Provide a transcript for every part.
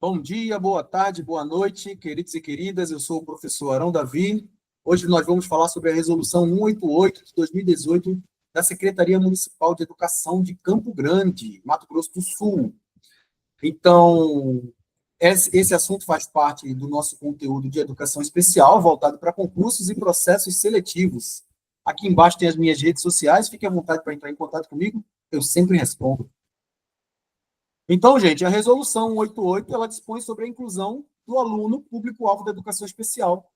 Bom dia, boa tarde, boa noite, queridos e queridas. Eu sou o professor Arão Davi. Hoje nós vamos falar sobre a Resolução 188 de 2018 da Secretaria Municipal de Educação de Campo Grande, Mato Grosso do Sul. Então, esse assunto faz parte do nosso conteúdo de educação especial, voltado para concursos e processos seletivos. Aqui embaixo tem as minhas redes sociais, fique à vontade para entrar em contato comigo, eu sempre respondo. Então, gente, a Resolução 188, ela dispõe sobre a inclusão do aluno público-alvo da educação especial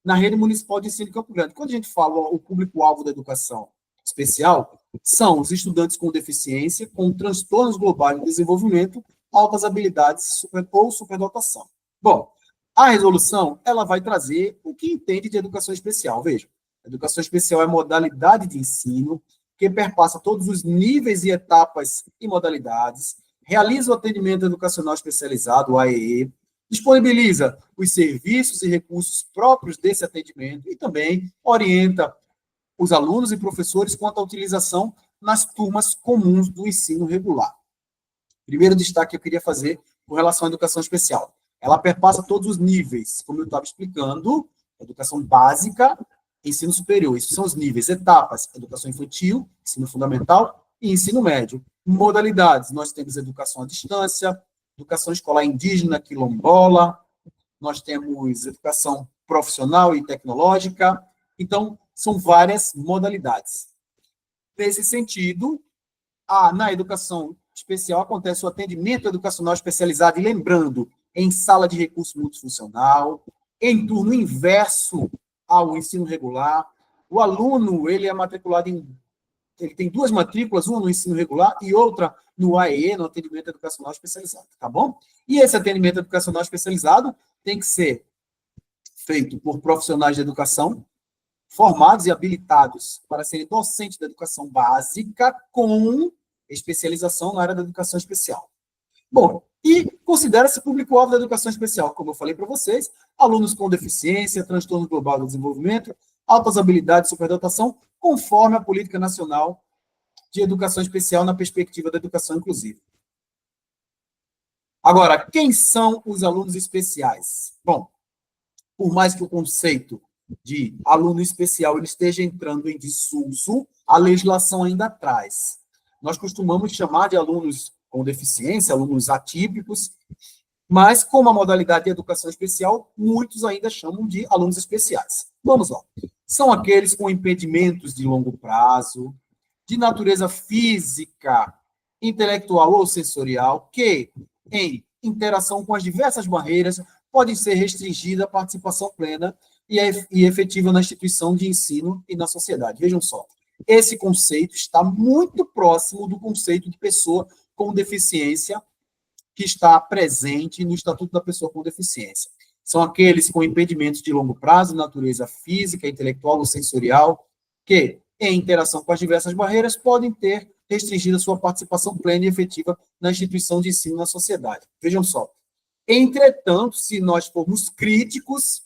na rede municipal de ensino de Campo Grande. Quando a gente fala o público-alvo da educação especial, são os estudantes com deficiência, com transtornos globais de desenvolvimento, altas habilidades ou superdotação. Bom, a resolução, ela vai trazer o que entende de educação especial. Veja, a educação especial é modalidade de ensino que perpassa todos os níveis e etapas e modalidades, realiza o atendimento educacional especializado, o AEE, disponibiliza os serviços e recursos próprios desse atendimento e também orienta os alunos e professores quanto à utilização nas turmas comuns do ensino regular. Primeiro destaque que eu queria fazer com relação à educação especial. Ela perpassa todos os níveis, como eu estava explicando, educação básica, ensino superior. Isso são os níveis, etapas, educação infantil, ensino fundamental e ensino médio. Modalidades, nós temos educação à distância, educação escolar indígena, quilombola, nós temos educação profissional e tecnológica. Então, são várias modalidades. Nesse sentido, na educação especial acontece o atendimento educacional especializado, e lembrando, em sala de recurso multifuncional, em turno inverso ao ensino regular. O aluno, ele é matriculado ele tem duas matrículas, uma no ensino regular e outra no AEE, no atendimento educacional especializado, tá bom? E esse atendimento educacional especializado tem que ser feito por profissionais de educação formados e habilitados para serem docentes da educação básica com especialização na área da educação especial. Bom, e considera-se público-alvo da educação especial, como eu falei para vocês, alunos com deficiência, transtorno global do desenvolvimento, altas habilidades e superdotação, conforme a Política Nacional de Educação Especial na perspectiva da educação inclusiva. Agora, quem são os alunos especiais? Bom, por mais que o conceito de aluno especial ele esteja entrando em desuso, a legislação ainda traz. Nós costumamos chamar de alunos com deficiência, alunos atípicos, mas, como a modalidade de educação especial, muitos ainda chamam de alunos especiais. Vamos lá. São aqueles com impedimentos de longo prazo, de natureza física, intelectual ou sensorial, que, em interação com as diversas barreiras, podem ser restringida a participação plena e efetiva na instituição de ensino e na sociedade. Vejam só, esse conceito está muito próximo do conceito de pessoa com deficiência que está presente no Estatuto da Pessoa com Deficiência. São aqueles com impedimentos de longo prazo, natureza física, intelectual ou sensorial, que, em interação com as diversas barreiras, podem ter restringida sua participação plena e efetiva na instituição de ensino na sociedade. Vejam só. Entretanto, se nós formos críticos,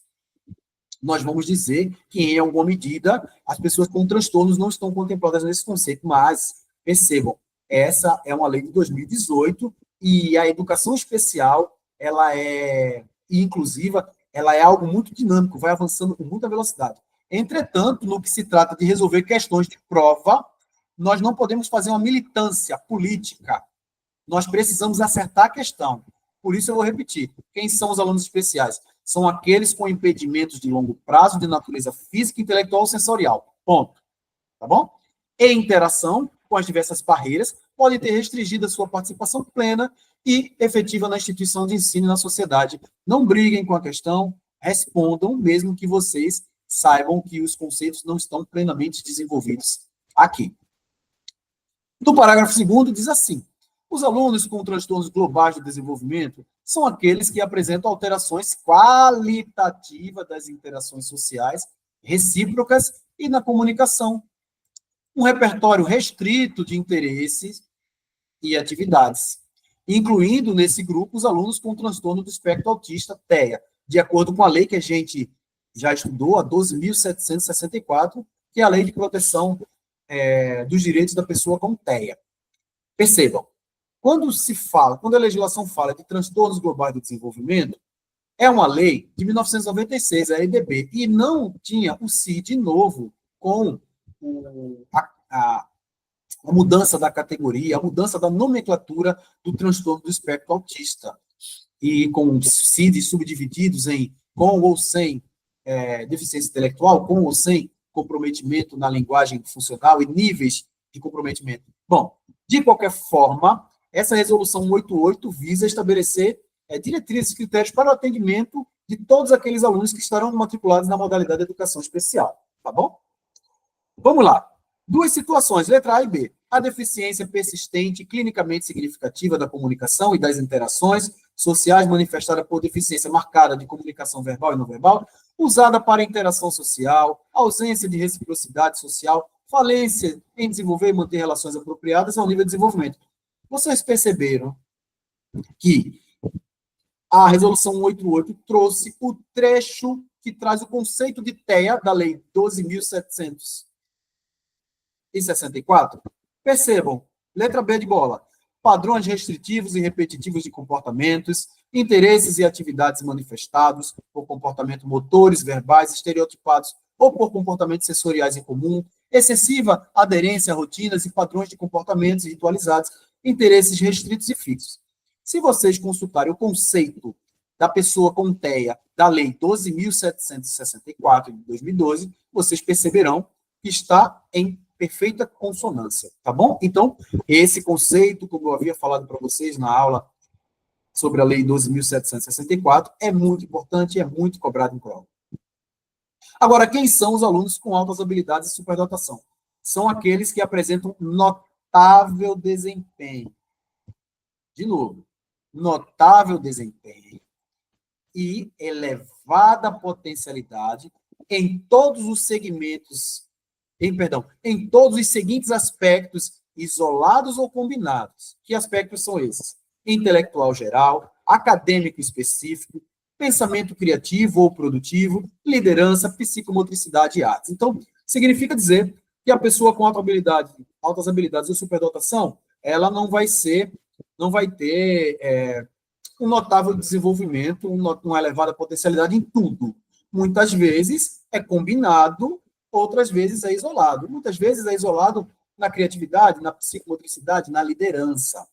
nós vamos dizer que, em alguma medida, as pessoas com transtornos não estão contempladas nesse conceito, mas, percebam, essa é uma lei de 2018 e a educação especial, ela é inclusiva, ela é algo muito dinâmico, vai avançando com muita velocidade. Entretanto, no que se trata de resolver questões de prova, nós não podemos fazer uma militância política. Nós precisamos acertar a questão. Por isso eu vou repetir. Quem são os alunos especiais? São aqueles com impedimentos de longo prazo, de natureza física, intelectual ou sensorial. Ponto. Tá bom? E interação com as diversas barreiras podem ter restringido a sua participação plena e efetiva na instituição de ensino e na sociedade. Não briguem com a questão, respondam, mesmo que vocês saibam que os conceitos não estão plenamente desenvolvidos aqui. No parágrafo 2º diz assim: os alunos com transtornos globais de desenvolvimento são aqueles que apresentam alterações qualitativas das interações sociais, recíprocas e na comunicação. Um repertório restrito de interesses e atividades, incluindo nesse grupo os alunos com transtorno do espectro autista, TEA, de acordo com a lei que a gente já estudou, a 12.764, que é a Lei de Proteção dos Direitos da Pessoa com TEA. Percebam, quando a legislação fala de transtornos globais do desenvolvimento, é uma lei de 1996, a EDB, e não tinha o CID novo com a mudança da categoria, a mudança da nomenclatura do transtorno do espectro autista, e com CIDs subdivididos em com ou sem deficiência intelectual, com ou sem comprometimento na linguagem funcional e níveis de comprometimento. Bom, de qualquer forma, essa resolução 188 visa estabelecer diretrizes e critérios para o atendimento de todos aqueles alunos que estarão matriculados na modalidade de educação especial, tá bom? Vamos lá. Duas situações, letra A e B. A deficiência persistente, clinicamente significativa da comunicação e das interações sociais manifestada por deficiência marcada de comunicação verbal e não verbal, usada para interação social, ausência de reciprocidade social, falência em desenvolver e manter relações apropriadas ao nível de desenvolvimento. Vocês perceberam que a resolução 188 trouxe o trecho que traz o conceito de TEA da Lei 12.764? Percebam, letra B de bola, padrões restritivos e repetitivos de comportamentos, interesses e atividades manifestados por comportamentos motores, verbais, estereotipados ou por comportamentos sensoriais em comum, excessiva aderência a rotinas e padrões de comportamentos ritualizados, interesses restritos e fixos. Se vocês consultarem o conceito da pessoa com TEA da Lei 12.764 de 2012, vocês perceberão que está em perfeita consonância, tá bom? Então, esse conceito, como eu havia falado para vocês na aula sobre a Lei 12.764, é muito importante e é muito cobrado em prova. Agora, quem são os alunos com altas habilidades e superdotação? São aqueles que apresentam notável desempenho. De novo, notável desempenho e elevada potencialidade em todos os segmentos, em todos os seguintes aspectos, isolados ou combinados. Que aspectos são esses? Intelectual geral, acadêmico específico, pensamento criativo ou produtivo, liderança, psicomotricidade e artes. Então, significa dizer que a pessoa com altas habilidades ou superdotação, ela não vai ter um notável desenvolvimento, uma elevada potencialidade em tudo. Muitas vezes é combinado, outras vezes é isolado. Muitas vezes é isolado na criatividade, na psicomotricidade, na liderança,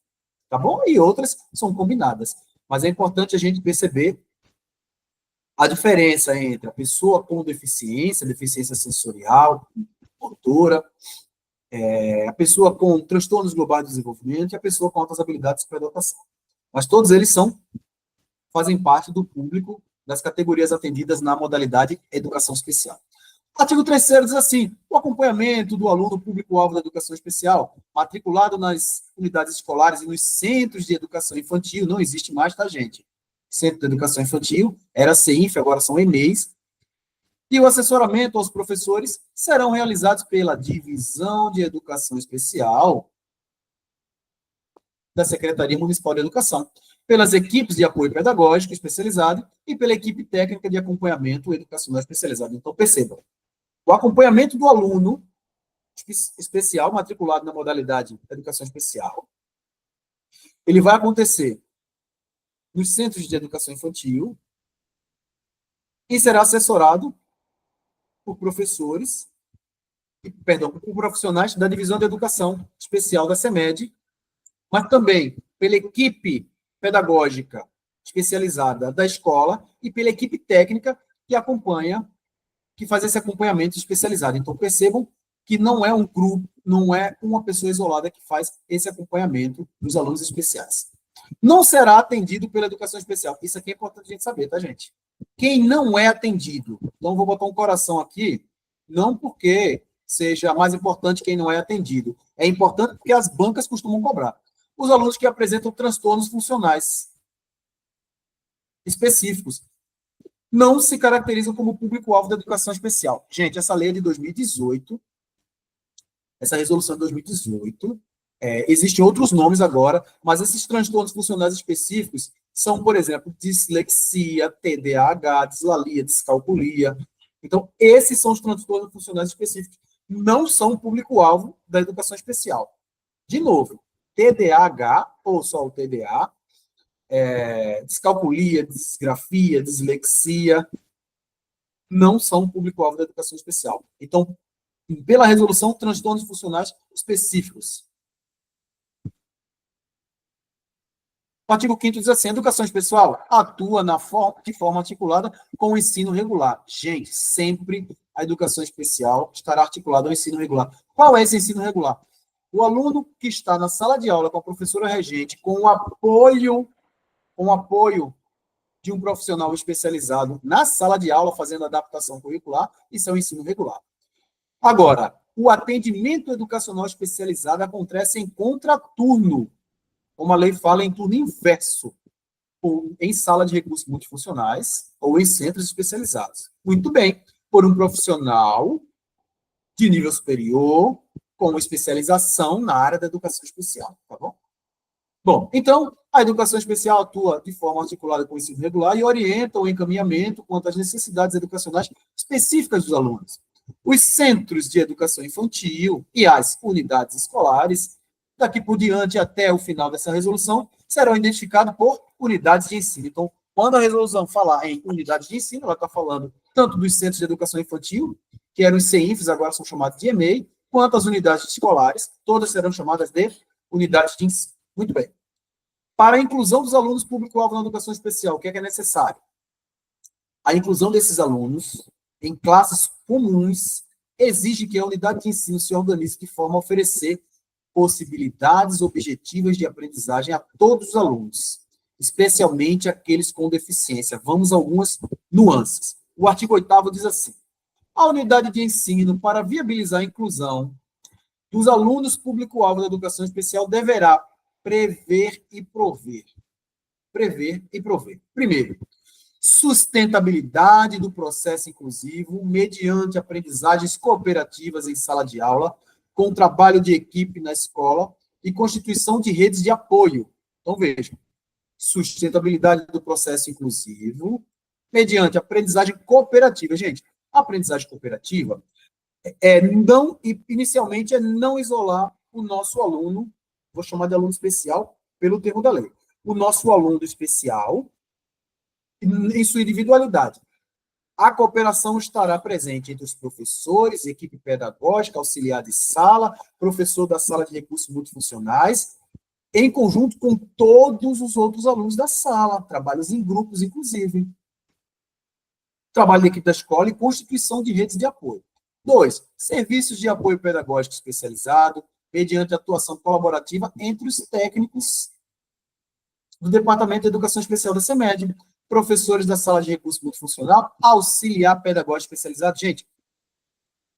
tá bom? E outras são combinadas. Mas é importante a gente perceber a diferença entre a pessoa com deficiência sensorial, motora, a pessoa com transtornos globais de desenvolvimento e a pessoa com altas habilidades de superdotação. Mas todos eles fazem parte do público das categorias atendidas na modalidade educação especial. Artigo 3º diz assim: o acompanhamento do aluno público-alvo da educação especial, matriculado nas unidades escolares e nos centros de educação infantil, não existe mais, tá, gente? Centro de Educação Infantil, era CEINF, agora são EMEIs, e o assessoramento aos professores serão realizados pela Divisão de Educação Especial da Secretaria Municipal de Educação, pelas equipes de apoio pedagógico especializado e pela equipe técnica de acompanhamento educacional especializado. Então, percebam, o acompanhamento do aluno especial matriculado na modalidade Educação Especial, ele vai acontecer nos centros de educação infantil e será assessorado por professores, por profissionais da Divisão de Educação Especial da CEMED, mas também pela equipe pedagógica especializada da escola e pela equipe técnica que faz esse acompanhamento especializado. Então, percebam que não é um grupo, não é uma pessoa isolada que faz esse acompanhamento dos alunos especiais. Não será atendido pela educação especial. Isso aqui é importante a gente saber, tá, gente? Quem não é atendido, então vou botar um coração aqui, não porque seja mais importante quem não é atendido. É importante porque as bancas costumam cobrar. Os alunos que apresentam transtornos funcionais específicos não se caracterizam como público-alvo da educação especial. Gente, essa lei é de 2018, essa resolução é de 2018, existem outros nomes agora, mas esses transtornos funcionais específicos são, por exemplo, dislexia, TDAH, dislalia, descalculia. Então, esses são os transtornos funcionais específicos. Não são o público-alvo da educação especial. De novo, TDAH ou só o TDA, descalculia, disgrafia, dislexia, não são público-alvo da educação especial. Então, pela resolução, transtornos funcionais específicos. O artigo 5º diz assim, a educação especial atua de forma articulada com o ensino regular. Gente, sempre a educação especial estará articulada ao ensino regular. Qual é esse ensino regular? O aluno que está na sala de aula com a professora regente, com o apoio de um profissional especializado na sala de aula, fazendo adaptação curricular, isso é o ensino regular. Agora, o atendimento educacional especializado acontece em contraturno, como a lei fala, em turno inverso, ou em sala de recursos multifuncionais, ou em centros especializados. Muito bem, por um profissional de nível superior, com especialização na área da educação especial, tá bom? Bom, então, a educação especial atua de forma articulada com o ensino regular e orienta o encaminhamento quanto às necessidades educacionais específicas dos alunos. Os centros de educação infantil e as unidades escolares, daqui por diante até o final dessa resolução, serão identificados por unidades de ensino. Então, quando a resolução falar em unidades de ensino, ela está falando tanto dos centros de educação infantil, que eram os CEINFs, agora são chamados de EMEI, quanto as unidades escolares, todas serão chamadas de unidades de ensino. Muito bem. Para a inclusão dos alunos público-alvo na educação especial, o que é necessário? A inclusão desses alunos em classes comuns exige que a unidade de ensino se organize de forma a oferecer possibilidades objetivas de aprendizagem a todos os alunos, especialmente aqueles com deficiência. Vamos a algumas nuances. O artigo 8º diz assim, a unidade de ensino, para viabilizar a inclusão dos alunos público-alvo da educação especial, deverá prever e prover. Prever e prover. Primeiro, sustentabilidade do processo inclusivo mediante aprendizagens cooperativas em sala de aula, com trabalho de equipe na escola e constituição de redes de apoio. Então, vejam, sustentabilidade do processo inclusivo mediante aprendizagem cooperativa. Gente, a aprendizagem cooperativa inicialmente é não isolar o nosso aluno, vou chamar de aluno especial pelo termo da lei, o nosso aluno especial em sua individualidade. A cooperação estará presente entre os professores, equipe pedagógica, auxiliar de sala, professor da sala de recursos multifuncionais, em conjunto com todos os outros alunos da sala, trabalhos em grupos, inclusive. Trabalho da equipe da escola e constituição de redes de apoio. 2. Serviços de apoio pedagógico especializado, mediante atuação colaborativa entre os técnicos do Departamento de Educação Especial da CEMED, professores da sala de recursos multifuncional, auxiliar pedagógico especializado. Gente,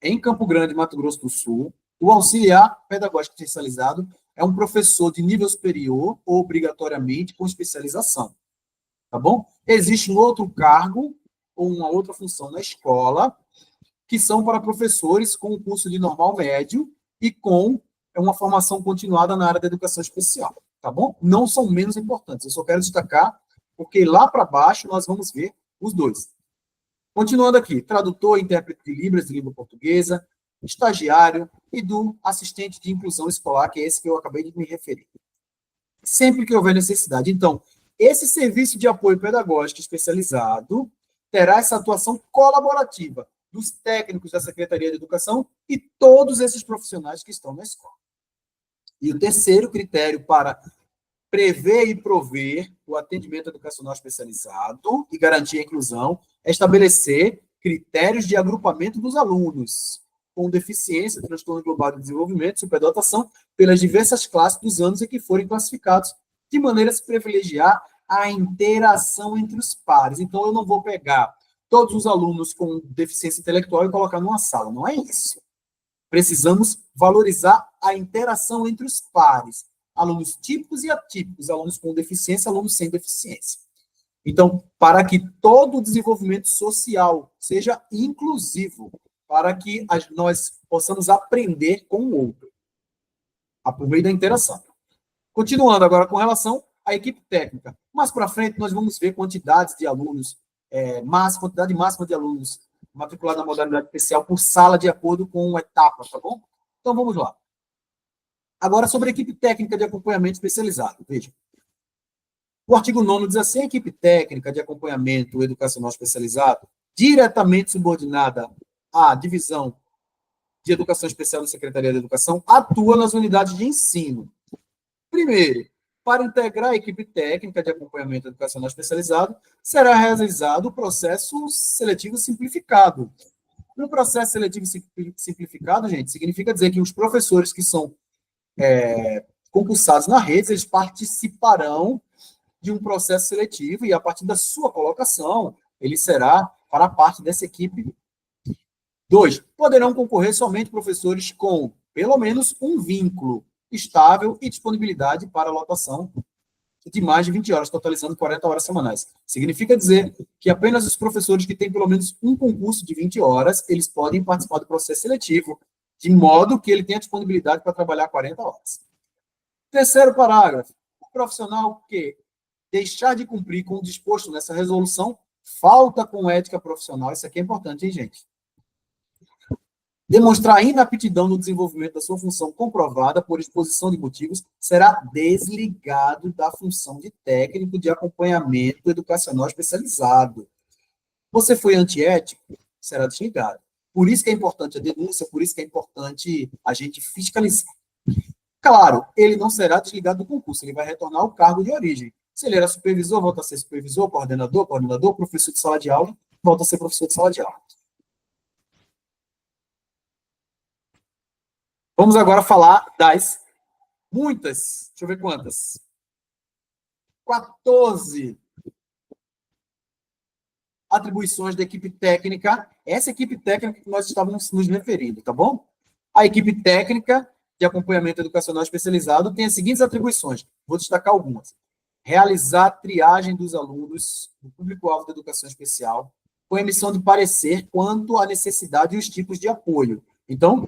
em Campo Grande, Mato Grosso do Sul, o auxiliar pedagógico especializado é um professor de nível superior, obrigatoriamente com especialização. Tá bom? Existe um outro cargo ou uma outra função na escola que são para professores com um curso de normal médio e com uma formação continuada na área da educação especial. Tá bom? Não são menos importantes. Eu só quero destacar porque lá para baixo nós vamos ver os dois. Continuando aqui, tradutor, intérprete de Libras, de língua portuguesa, estagiário e do assistente de inclusão escolar, que é esse que eu acabei de me referir. Sempre que houver necessidade. Então, esse serviço de apoio pedagógico especializado terá essa atuação colaborativa dos técnicos da Secretaria de Educação e todos esses profissionais que estão na escola. E o terceiro critério para prever e prover o atendimento educacional especializado e garantir a inclusão é estabelecer critérios de agrupamento dos alunos com deficiência, transtorno global de desenvolvimento, superdotação, pelas diversas classes dos anos em que forem classificados, de maneira a se privilegiar a interação entre os pares. Então, eu não vou pegar todos os alunos com deficiência intelectual e colocar numa sala. Não é isso. Precisamos valorizar a interação entre os pares. Alunos típicos e atípicos, alunos com deficiência, alunos sem deficiência. Então, para que todo o desenvolvimento social seja inclusivo, para que nós possamos aprender com o outro, por meio da interação. Continuando agora com relação à equipe técnica. Mais para frente, nós vamos ver quantidades de alunos, quantidade máxima de alunos matriculados na modalidade especial por sala, de acordo com etapa, tá bom? Então, vamos lá. Agora, sobre a equipe técnica de acompanhamento especializado. Veja, o artigo 9º diz assim: a equipe técnica de acompanhamento educacional especializado, diretamente subordinada à divisão de educação especial da Secretaria de Educação, atua nas unidades de ensino. Primeiro, para integrar a equipe técnica de acompanhamento educacional especializado, será realizado o processo seletivo simplificado. Um processo seletivo simplificado, gente, significa dizer que os professores que são concursados na rede, eles participarão de um processo seletivo e, a partir da sua colocação, ele será para parte dessa equipe. 2, poderão concorrer somente professores com, pelo menos, um vínculo estável e disponibilidade para lotação de mais de 20 horas, totalizando 40 horas semanais. Significa dizer que apenas os professores que têm pelo menos um concurso de 20 horas, eles podem participar do processo seletivo, de modo que ele tenha disponibilidade para trabalhar 40 horas. Terceiro parágrafo. O profissional que deixar de cumprir com o disposto nessa resolução, falta com ética profissional. Isso aqui é importante, hein, gente? Demonstrar inaptidão no desenvolvimento da sua função comprovada por exposição de motivos, será desligado da função de técnico de acompanhamento educacional especializado. Você foi antiético, será desligado. Por isso que é importante a denúncia, por isso que é importante a gente fiscalizar. Claro, ele não será desligado do concurso, ele vai retornar ao cargo de origem. Se ele era supervisor, volta a ser supervisor, coordenador, professor de sala de aula, volta a ser professor de sala de aula. Vamos agora falar das muitas, deixa eu ver quantas. 14 atribuições da equipe técnica. Essa equipe técnica que nós estávamos nos referindo, tá bom? A equipe técnica de acompanhamento educacional especializado tem as seguintes atribuições. Vou destacar algumas. Realizar triagem dos alunos do público-alvo da educação especial, com emissão de parecer quanto à necessidade e os tipos de apoio. Então,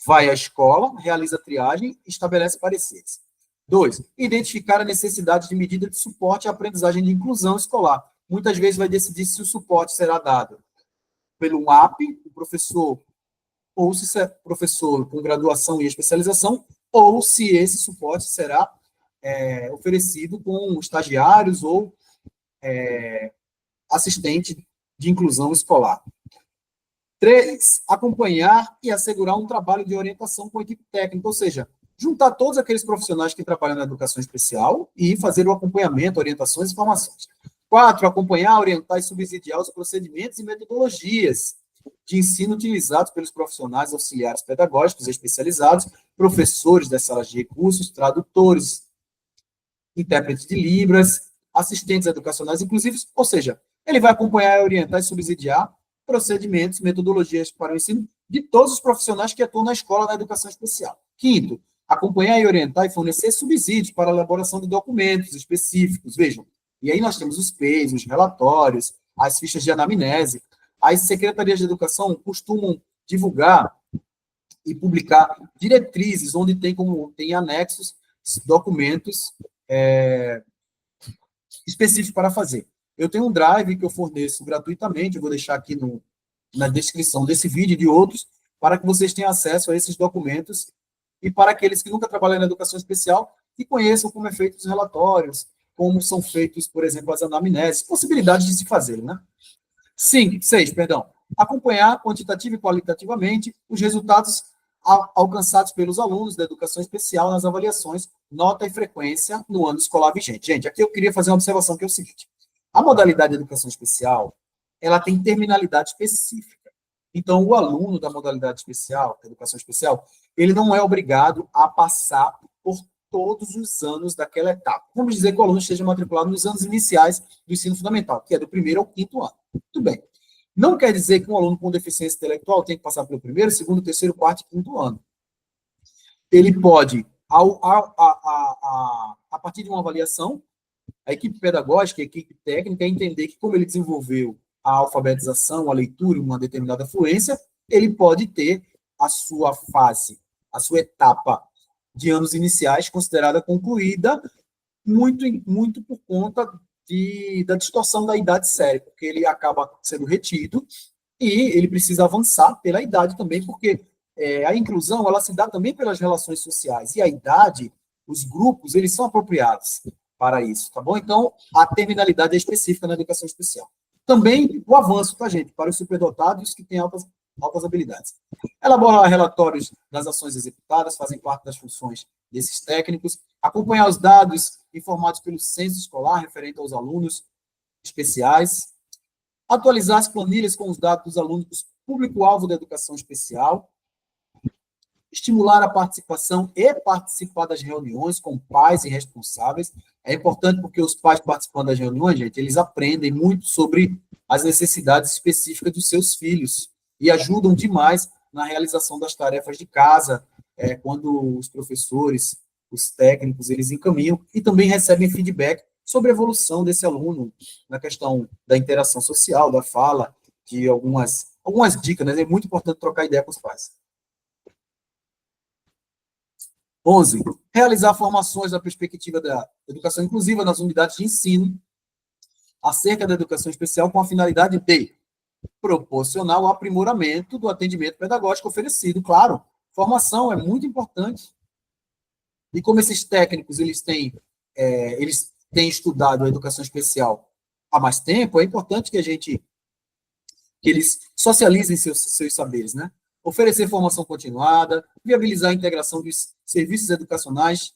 vai à escola, realiza a triagem e estabelece pareceres. 2, identificar a necessidade de medida de suporte à aprendizagem de inclusão escolar. Muitas vezes vai decidir se o suporte será dado pelo MAP, o professor, ou se é professor com graduação e especialização, ou se esse suporte será oferecido com estagiários ou assistente de inclusão escolar. 3, acompanhar e assegurar um trabalho de orientação com a equipe técnica, ou seja, juntar todos aqueles profissionais que trabalham na educação especial e fazer o acompanhamento, orientações e informações. 4, acompanhar, orientar e subsidiar os procedimentos e metodologias de ensino utilizados pelos profissionais auxiliares pedagógicos especializados, professores das salas de recursos, tradutores, intérpretes de Libras, assistentes educacionais inclusivos, ou seja, ele vai acompanhar, orientar e subsidiar procedimentos, metodologias para o ensino de todos os profissionais que atuam na escola na educação especial. 5, acompanhar e orientar e fornecer subsídios para a elaboração de documentos específicos. Vejam, e aí nós temos os PEIs, os relatórios, as fichas de anamnese. As secretarias de educação costumam divulgar e publicar diretrizes, onde tem anexos, documentos específicos para fazer. Eu tenho um drive que eu forneço gratuitamente, eu vou deixar aqui na descrição desse vídeo e de outros, para que vocês tenham acesso a esses documentos e para aqueles que nunca trabalharam na educação especial, que conheçam como é feito os relatórios, como são feitos, por exemplo, as anamneses, possibilidades de se fazer, né? 6, acompanhar quantitativa e qualitativamente os resultados alcançados pelos alunos da educação especial nas avaliações, nota e frequência no ano escolar vigente. Gente, aqui eu queria fazer uma observação que é o seguinte: a modalidade de educação especial, ela tem terminalidade específica. Então, o aluno da modalidade especial, da educação especial, ele não é obrigado a passar por todos os anos daquela etapa. Vamos dizer que o aluno esteja matriculado nos anos iniciais do ensino fundamental, que é do 1º ao 5º ano. Tudo bem. Não quer dizer que um aluno com deficiência intelectual tem que passar pelo 1º, 2º, 3º, 4º e 5º ano. Ele pode, a partir de uma avaliação, a equipe pedagógica, a equipe técnica, entender que, como ele desenvolveu a alfabetização, a leitura em uma determinada fluência, ele pode ter a sua fase, a sua etapa de anos iniciais considerada concluída, muito por conta da distorção da idade séria, porque ele acaba sendo retido e ele precisa avançar pela idade também, porque a inclusão, ela se dá também pelas relações sociais, e a idade, os grupos, eles são apropriados para isso, tá bom? Então, a terminalidade é específica na educação especial. Também o avanço, tá, gente? Para os superdotados que têm altas habilidades. Elaborar relatórios das ações executadas, fazem parte das funções desses técnicos. Acompanhar os dados informados pelo censo escolar referente aos alunos especiais. Atualizar as planilhas com os dados dos alunos público-alvo da educação especial. Estimular a participação e participar das reuniões com pais e responsáveis. É importante porque os pais participando das reuniões, gente, eles aprendem muito sobre as necessidades específicas dos seus filhos e ajudam demais na realização das tarefas de casa, quando os professores, os técnicos, eles encaminham e também recebem feedback sobre a evolução desse aluno na questão da interação social, da fala, de algumas dicas, né? É muito importante trocar ideia com os pais. 11. Realizar formações da perspectiva da educação inclusiva nas unidades de ensino acerca da educação especial com a finalidade de proporcionar o aprimoramento do atendimento pedagógico oferecido. Claro, formação é muito importante. E como esses técnicos eles têm estudado a educação especial há mais tempo, é importante que eles socializem seus saberes, né? Oferecer formação continuada, viabilizar a integração dos serviços educacionais,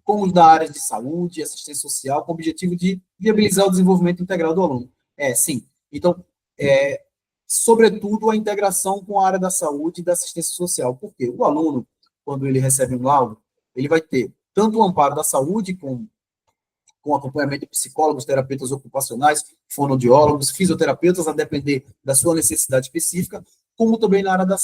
como os da área de saúde e assistência social, com o objetivo de viabilizar o desenvolvimento integral do aluno. Sim. Então, sobretudo, a integração com a área da saúde e da assistência social. Por quê? O aluno, quando ele recebe um laudo, ele vai ter tanto o amparo da saúde, com acompanhamento de psicólogos, terapeutas ocupacionais, fonoaudiólogos, fisioterapeutas, a depender da sua necessidade específica, como também na área da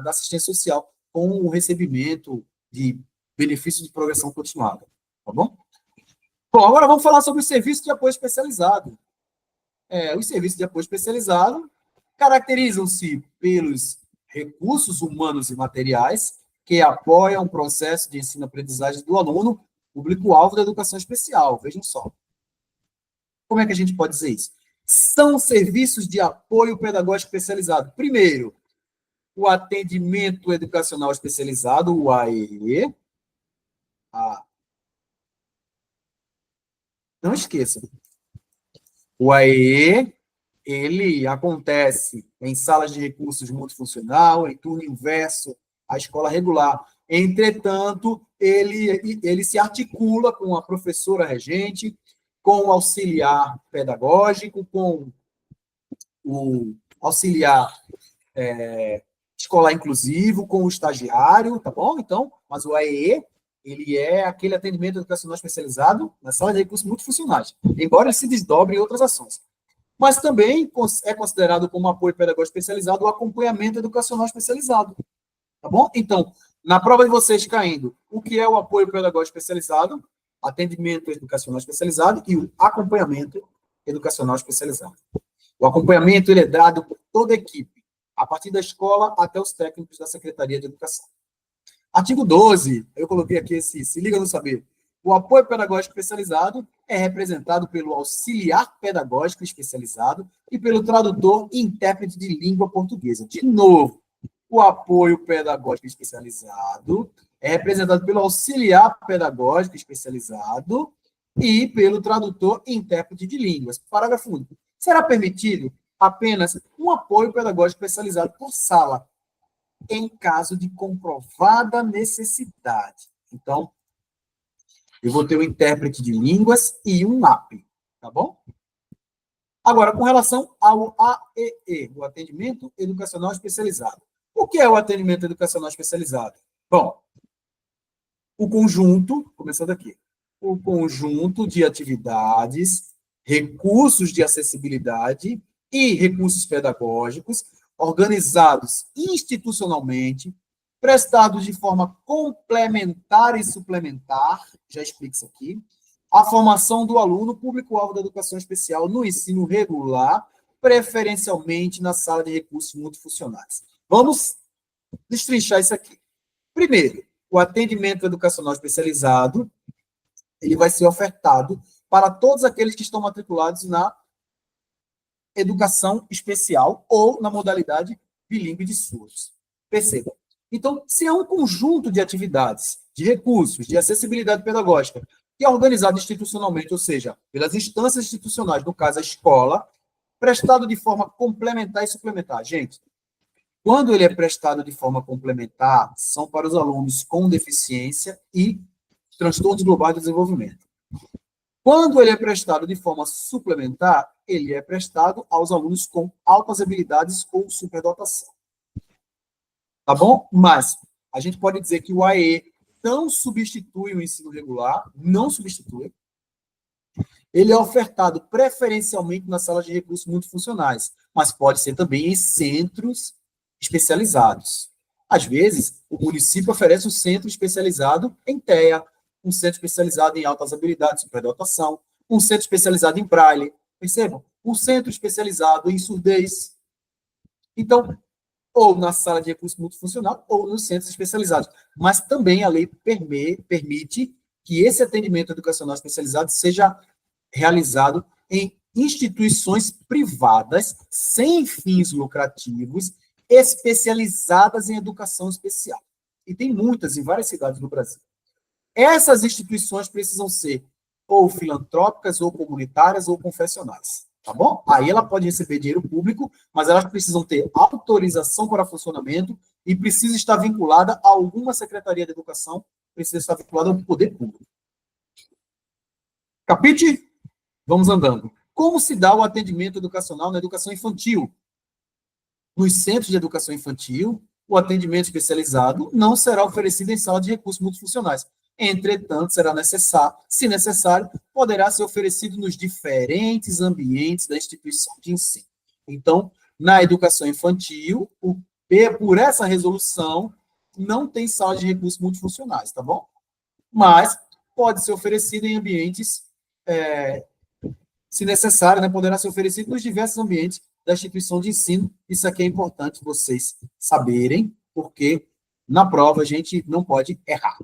assistência social, com o recebimento de benefícios de progressão continuada. Tá bom? Bom, agora vamos falar sobre o serviço de apoio especializado. Os serviços de apoio especializado caracterizam-se pelos recursos humanos e materiais que apoiam o processo de ensino-aprendizagem do aluno, público-alvo da educação especial. Vejam só. Como é que a gente pode dizer isso? São serviços de apoio pedagógico especializado. Primeiro, o atendimento educacional especializado, o AEE. Não esqueçam. O AEE, ele acontece em salas de recursos multifuncional, em turno inverso, a escola regular. Entretanto, ele se articula com a professora regente, com o auxiliar pedagógico, com o auxiliar escolar inclusivo, com o estagiário, tá bom? Então, mas o AEE, ele é aquele atendimento educacional especializado na sala de recursos multifuncionais, embora ele se desdobre em outras ações. Mas também é considerado como apoio pedagógico especializado o acompanhamento educacional especializado, tá bom? Então, na prova de vocês caindo, o que é o apoio pedagógico especializado, atendimento educacional especializado e o acompanhamento educacional especializado. O acompanhamento ele é dado por toda a equipe, a partir da escola até os técnicos da Secretaria de Educação. Artigo 12, eu coloquei aqui se liga no saber. O apoio pedagógico especializado é representado pelo auxiliar pedagógico especializado e pelo tradutor e intérprete de língua portuguesa. De novo, o apoio pedagógico especializado é representado pelo auxiliar pedagógico especializado e pelo tradutor e intérprete de línguas. Parágrafo único. Será permitido apenas um apoio pedagógico especializado por sala, em caso de comprovada necessidade. Então, eu vou ter um intérprete de línguas e um AP, tá bom? Agora, com relação ao AEE, o Atendimento Educacional Especializado. O que é o Atendimento Educacional Especializado? Bom, o conjunto, começando aqui, o conjunto de atividades, recursos de acessibilidade e recursos pedagógicos organizados institucionalmente, prestados de forma complementar e suplementar, já explico isso aqui, a formação do aluno público-alvo da educação especial no ensino regular, preferencialmente na sala de recursos multifuncionais. Vamos destrinchar isso aqui. Primeiro, o atendimento educacional especializado, ele vai ser ofertado para todos aqueles que estão matriculados na educação especial ou na modalidade bilíngue de SUS. Perceba, Então, se é um conjunto de atividades, de recursos, de acessibilidade pedagógica, que é organizado institucionalmente, ou seja, pelas instâncias institucionais, no caso a escola, prestado de forma complementar e suplementar. Gente, quando ele é prestado de forma complementar, são para os alunos com deficiência e transtornos globais do desenvolvimento. Quando ele é prestado de forma suplementar, ele é prestado aos alunos com altas habilidades ou superdotação. Tá bom? Mas a gente pode dizer que o AE não substitui o ensino regular, não substitui. Ele é ofertado preferencialmente nas salas de recursos multifuncionais, mas pode ser também em centros especializados. Às vezes, o município oferece um centro especializado em TEA, um centro especializado em altas habilidades, superdotação, um centro especializado em braille, percebam? Um centro especializado em surdez. Então, ou na sala de recurso multifuncional, ou nos centros especializados. Mas também a lei permite que esse atendimento educacional especializado seja realizado em instituições privadas, sem fins lucrativos, especializadas em educação especial. E tem muitas em várias cidades do Brasil. Essas instituições precisam ser ou filantrópicas, ou comunitárias, ou confessionais. Tá bom? Aí ela pode receber dinheiro público, mas elas precisam ter autorização para funcionamento e precisa estar vinculada a alguma secretaria de educação, precisa estar vinculada ao poder público. Capite? Vamos andando. Como se dá o atendimento educacional na educação infantil? Nos centros de educação infantil, o atendimento especializado não será oferecido em sala de recursos multifuncionais. Entretanto, será necessário, se necessário, poderá ser oferecido nos diferentes ambientes da instituição de ensino. Então, na educação infantil, por essa resolução, não tem sala de recursos multifuncionais, tá bom? Mas pode ser oferecido em ambientes, se necessário, né, poderá ser oferecido nos diversos ambientes da instituição de ensino. Isso aqui é importante vocês saberem, porque na prova a gente não pode errar.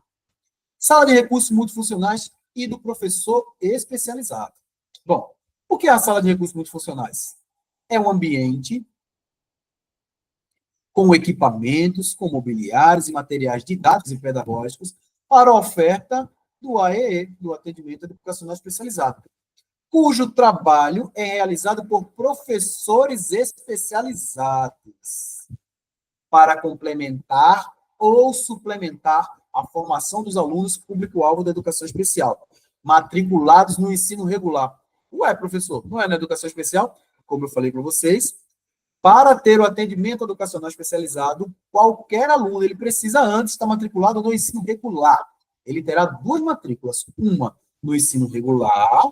Sala de recursos multifuncionais e do professor especializado. Bom, o que é a sala de recursos multifuncionais? É um ambiente com equipamentos, com mobiliários e materiais didáticos e pedagógicos para a oferta do AEE, do atendimento educacional especializado, cujo trabalho é realizado por professores especializados para complementar ou suplementar a formação dos alunos público-alvo da educação especial, matriculados no ensino regular. Ué, professor, não é na educação especial? Como eu falei para vocês, para ter o atendimento educacional especializado, qualquer aluno, ele precisa antes estar matriculado no ensino regular. Ele terá duas matrículas, uma no ensino regular,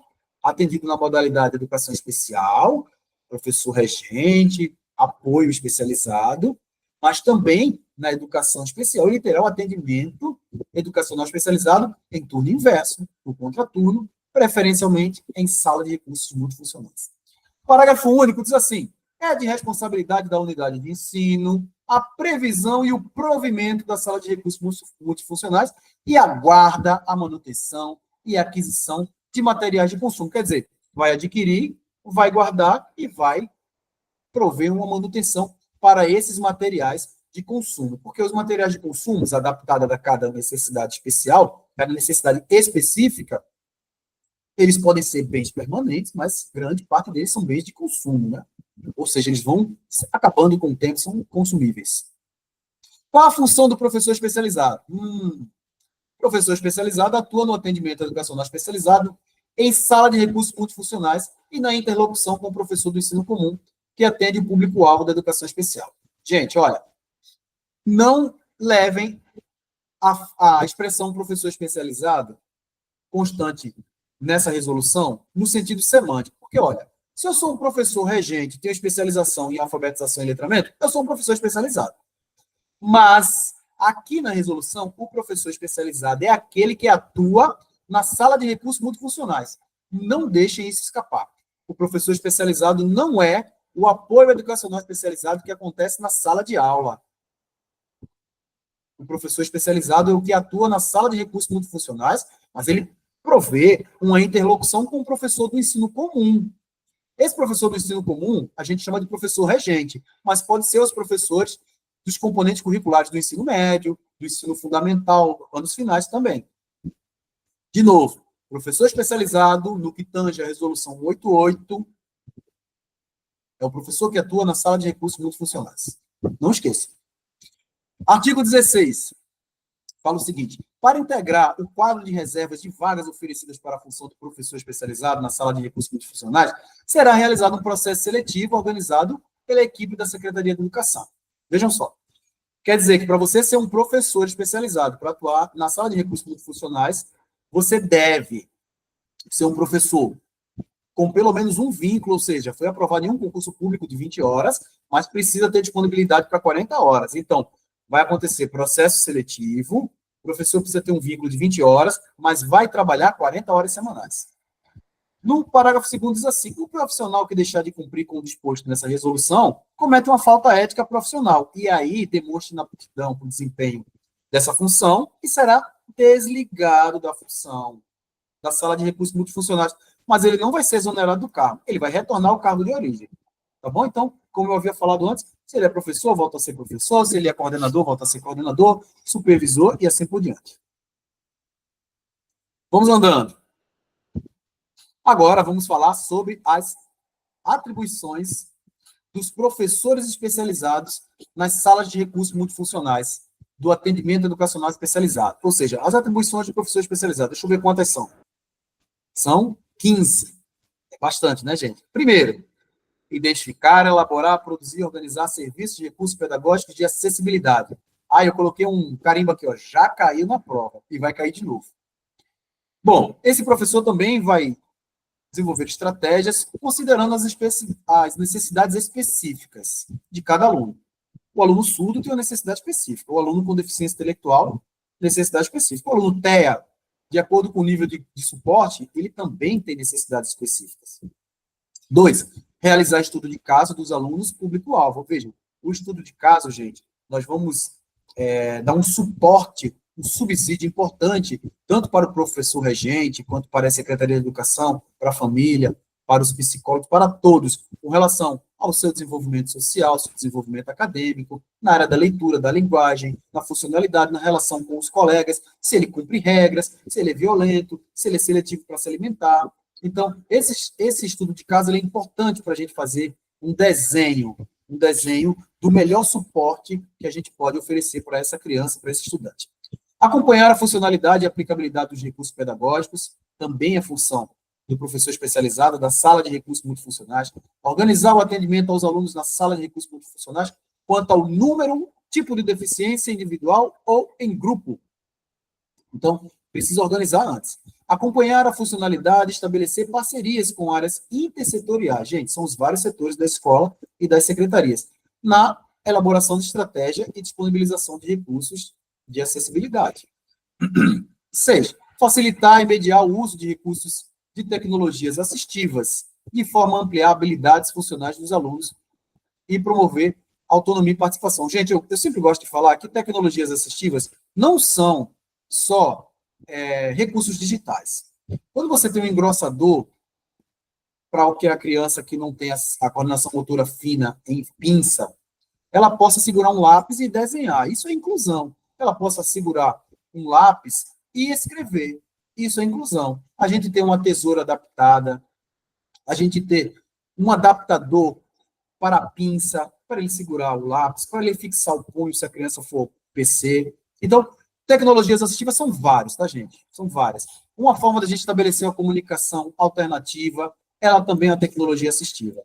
atendido na modalidade de educação especial, professor regente, apoio especializado, mas também na educação especial, ele terá o atendimento educacional especializado em turno inverso, no contraturno, preferencialmente em sala de recursos multifuncionais. Parágrafo único diz assim: é de responsabilidade da unidade de ensino a previsão e o provimento da sala de recursos multifuncionais e a guarda, a manutenção e a aquisição de materiais de consumo. Quer dizer, vai adquirir, vai guardar e vai prover uma manutenção para esses materiais de consumo. Porque os materiais de consumo, adaptados a cada necessidade especial, cada necessidade específica, eles podem ser bens permanentes, mas grande parte deles são bens de consumo, né? Ou seja, eles vão acabando com o tempo, são consumíveis. Qual a função do professor especializado? O professor especializado atua no atendimento educacional especializado em sala de recursos multifuncionais e na interlocução com o professor do ensino comum, que atende o público-alvo da educação especial. Gente, olha, não levem a expressão professor especializado constante nessa resolução no sentido semântico, porque, olha, se eu sou um professor regente, tenho especialização em alfabetização e letramento, eu sou um professor especializado. Mas, aqui na resolução, o professor especializado é aquele que atua na sala de recursos multifuncionais. Não deixem isso escapar. O professor especializado não é o apoio educacional especializado que acontece na sala de aula. O professor especializado é o que atua na sala de recursos multifuncionais, mas ele provê uma interlocução com o professor do ensino comum. Esse professor do ensino comum, a gente chama de professor regente, mas pode ser os professores dos componentes curriculares do ensino médio, do ensino fundamental, anos finais também. De novo, professor especializado no que tange a resolução 188 é o professor que atua na sala de recursos multifuncionais. Não esqueça. Artigo 16. Fala o seguinte: para integrar o quadro de reservas de vagas oferecidas para a função do professor especializado na sala de recursos multifuncionais, será realizado um processo seletivo organizado pela equipe da Secretaria de Educação. Vejam só. Quer dizer que para você ser um professor especializado para atuar na sala de recursos multifuncionais, você deve ser um professor com pelo menos um vínculo, ou seja, foi aprovado em um concurso público de 20 horas, mas precisa ter disponibilidade para 40 horas. Então, vai acontecer processo seletivo, o professor precisa ter um vínculo de 20 horas, mas vai trabalhar 40 horas semanais. No parágrafo 2º diz assim: o profissional que deixar de cumprir com o disposto nessa resolução comete uma falta ética profissional, e aí demonstre na aptidão para o desempenho dessa função e será desligado da função da sala de recursos multifuncionais, mas ele não vai ser exonerado do cargo, ele vai retornar ao cargo de origem. Tá bom? Então, como eu havia falado antes, se ele é professor, volta a ser professor, se ele é coordenador, volta a ser coordenador, supervisor e assim por diante. Vamos andando. Agora vamos falar sobre as atribuições dos professores especializados nas salas de recursos multifuncionais do atendimento educacional especializado. Ou seja, as atribuições do professor especializado. Deixa eu ver quantas são. São 15. É bastante, né, gente? Primeiro, identificar, elaborar, produzir, organizar serviços de recursos pedagógicos de acessibilidade. Ah, eu coloquei um carimbo aqui, ó, já caiu na prova e vai cair de novo. Bom, esse professor também vai desenvolver estratégias considerando as necessidades específicas de cada aluno. O aluno surdo tem uma necessidade específica, o aluno com deficiência intelectual, necessidade específica. O aluno TEA, de acordo com o nível de suporte, ele também tem necessidades específicas. 2, realizar estudo de caso dos alunos público-alvo. Vejam, o estudo de caso, gente, nós vamos dar um suporte, um subsídio importante, tanto para o professor regente, quanto para a Secretaria de Educação, para a família, para os psicólogos, para todos, com relação ao seu desenvolvimento social, seu desenvolvimento acadêmico, na área da leitura, da linguagem, na funcionalidade, na relação com os colegas, se ele cumpre regras, se ele é violento, se ele é seletivo para se alimentar. Então, esse estudo de caso é importante para a gente fazer um desenho do melhor suporte que a gente pode oferecer para essa criança, para esse estudante. Acompanhar a funcionalidade e aplicabilidade dos recursos pedagógicos, também é função do professor especializado da sala de recursos multifuncionais. Organizar o atendimento aos alunos na sala de recursos multifuncionais quanto ao número, tipo de deficiência individual ou em grupo. Então, precisa organizar antes. Acompanhar a funcionalidade, estabelecer parcerias com áreas intersetoriais. Gente, são os vários setores da escola e das secretarias, na elaboração de estratégia e disponibilização de recursos de acessibilidade. 6, facilitar e mediar o uso de recursos de tecnologias assistivas, de forma a ampliar habilidades funcionais dos alunos e promover autonomia e participação. Gente, eu sempre gosto de falar que tecnologias assistivas não são só recursos digitais. Quando você tem um engrossador para o que a criança que não tem a coordenação motora fina em pinça, ela possa segurar um lápis e desenhar. Isso é inclusão. Ela possa segurar um lápis e escrever. Isso é inclusão. A gente ter uma tesoura adaptada, a gente ter um adaptador para a pinça, para ele segurar o lápis, para ele fixar o punho se a criança for PC. Então, tecnologias assistivas são várias, tá, gente? São várias. Uma forma da gente estabelecer uma comunicação alternativa, ela também é uma tecnologia assistiva.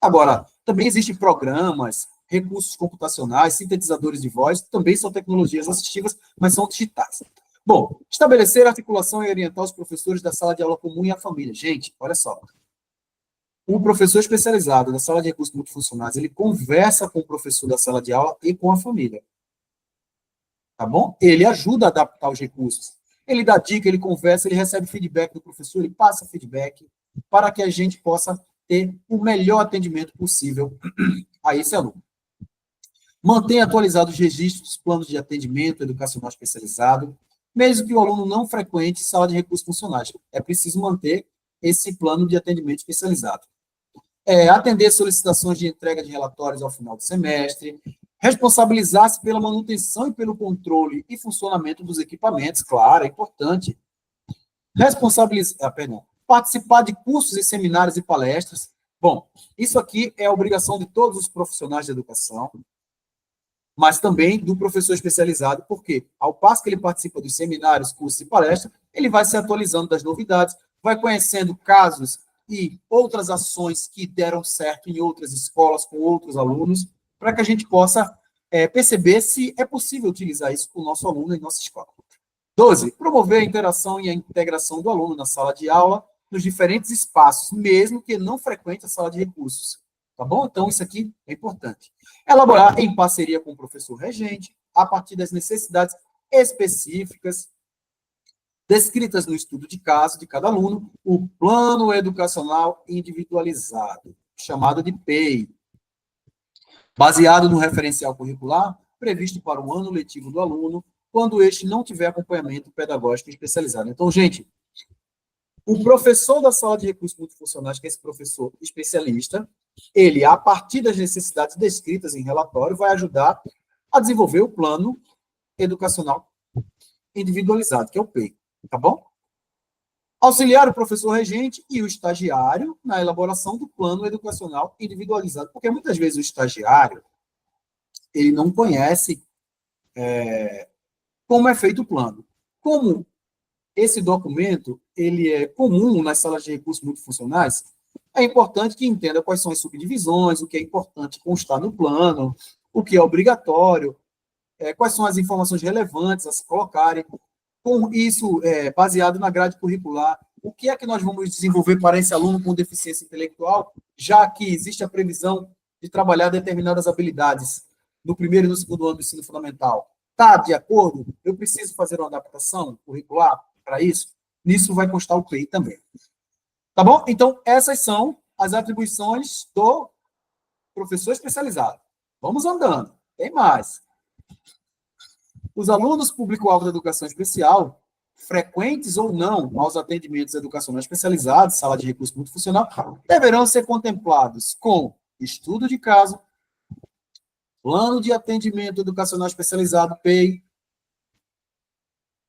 Agora, também existem programas, recursos computacionais, sintetizadores de voz, também são tecnologias assistivas, mas são digitais. Bom, estabelecer articulação e orientar os professores da sala de aula comum e a família. Gente, olha só. O professor especializado da sala de recursos multifuncionais, ele conversa com o professor da sala de aula e com a família. Tá bom? Ele ajuda a adaptar os recursos. Ele dá dica, ele conversa, ele recebe feedback do professor, ele passa feedback para que a gente possa ter o melhor atendimento possível a esse aluno. Mantenha atualizados os registros dos planos de atendimento educacional especializado, mesmo que o aluno não frequente sala de recursos funcionais. É preciso manter esse plano de atendimento especializado. atender solicitações de entrega de relatórios ao final do semestre, responsabilizar-se pela manutenção e pelo controle e funcionamento dos equipamentos, claro, é importante. Participar de cursos e seminários e palestras. Bom, isso aqui é a obrigação de todos os profissionais de educação, mas também do professor especializado, porque ao passo que ele participa dos seminários, cursos e palestras, ele vai se atualizando das novidades, vai conhecendo casos e outras ações que deram certo em outras escolas, com outros alunos, para que a gente possa perceber se é possível utilizar isso com o nosso aluno em nossa escola. 12. Promover a interação e a integração do aluno na sala de aula, nos diferentes espaços, mesmo que não frequente a sala de recursos. Tá bom? Então, isso aqui é importante. Elaborar em parceria com o professor regente, a partir das necessidades específicas descritas no estudo de caso de cada aluno, o plano educacional individualizado, chamado de PEI, baseado no referencial curricular previsto para o ano letivo do aluno, quando este não tiver acompanhamento pedagógico especializado. Então, gente, o professor da sala de recursos multifuncionais, que é esse professor especialista, ele, a partir das necessidades descritas em relatório, vai ajudar a desenvolver o plano educacional individualizado, que é o PEI, tá bom? Auxiliar o professor regente e o estagiário na elaboração do plano educacional individualizado, porque muitas vezes o estagiário, ele não conhece como é feito o plano. Como esse documento ele é comum nas salas de recursos multifuncionais, é importante que entenda quais são as subdivisões, o que é importante constar no plano, o que é obrigatório, quais são as informações relevantes a se colocarem, com isso baseado na grade curricular, o que é que nós vamos desenvolver para esse aluno com deficiência intelectual, já que existe a previsão de trabalhar determinadas habilidades no primeiro e no segundo ano do ensino fundamental. Está de acordo? Eu preciso fazer uma adaptação curricular para isso? Nisso vai constar o PEI também. Tá bom? Então, essas são as atribuições do professor especializado. Vamos andando. Tem mais. Os alunos público-alvo da educação especial, frequentes ou não aos atendimentos educacionais especializados, sala de recurso multifuncional, deverão ser contemplados com estudo de caso, plano de atendimento educacional especializado, PEI.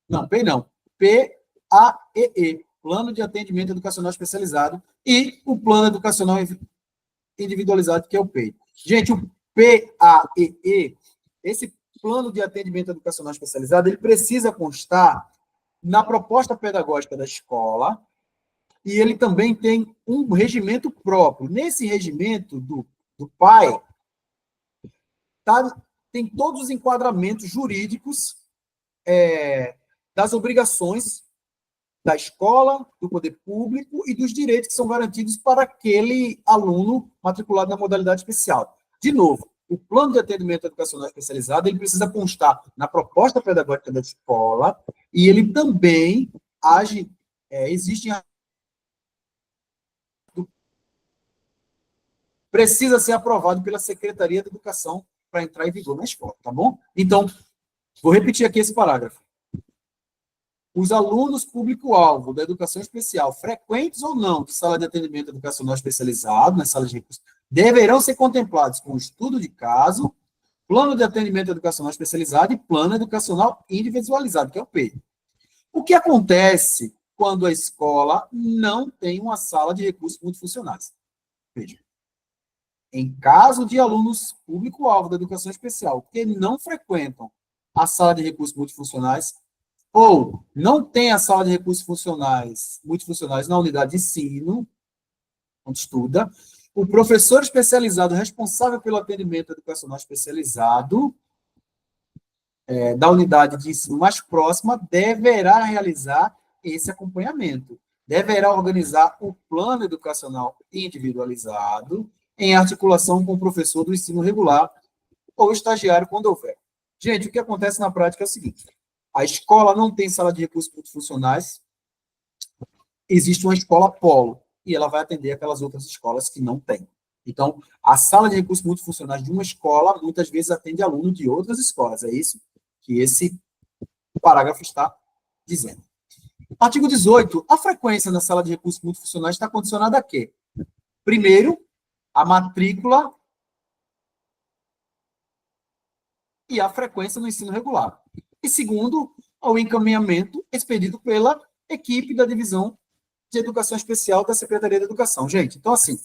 Não, PEI não. PAEE, Plano de Atendimento Educacional Especializado, e o Plano Educacional Individualizado, que é o PEI. Gente, o PAEE, esse Plano de Atendimento Educacional Especializado, ele precisa constar na proposta pedagógica da escola, e ele também tem um regimento próprio. Nesse regimento do PAE, tem todos os enquadramentos jurídicos das obrigações da escola, do poder público e dos direitos que são garantidos para aquele aluno matriculado na modalidade especial. De novo, o plano de atendimento educacional especializado ele precisa constar na proposta pedagógica da escola e ele também existe precisa ser aprovado pela Secretaria de Educação para entrar em vigor na escola, tá bom? Então, vou repetir aqui esse parágrafo. Os alunos público-alvo da educação especial, frequentes ou não de sala de atendimento educacional especializado, nas salas de recursos, deverão ser contemplados com estudo de caso, plano de atendimento educacional especializado e plano educacional individualizado, que é o PEI. O que acontece quando a escola não tem uma sala de recursos multifuncionais? Veja, em caso de alunos público-alvo da educação especial que não frequentam a sala de recursos multifuncionais, ou não tem a sala de recursos multifuncionais na unidade de ensino, onde estuda, o professor especializado responsável pelo atendimento educacional especializado da unidade de ensino mais próxima deverá realizar esse acompanhamento. Deverá organizar o plano educacional individualizado em articulação com o professor do ensino regular ou estagiário, quando houver. Gente, o que acontece na prática é o seguinte: a escola não tem sala de recursos multifuncionais, existe uma escola polo, e ela vai atender aquelas outras escolas que não têm. Então, a sala de recursos multifuncionais de uma escola, muitas vezes, atende aluno de outras escolas. É isso que esse parágrafo está dizendo. Artigo 18. A frequência na sala de recursos multifuncionais está condicionada a quê? Primeiro, a matrícula e a frequência no ensino regular. E segundo, o encaminhamento expedido pela equipe da Divisão de Educação Especial da Secretaria de Educação. Gente, então assim,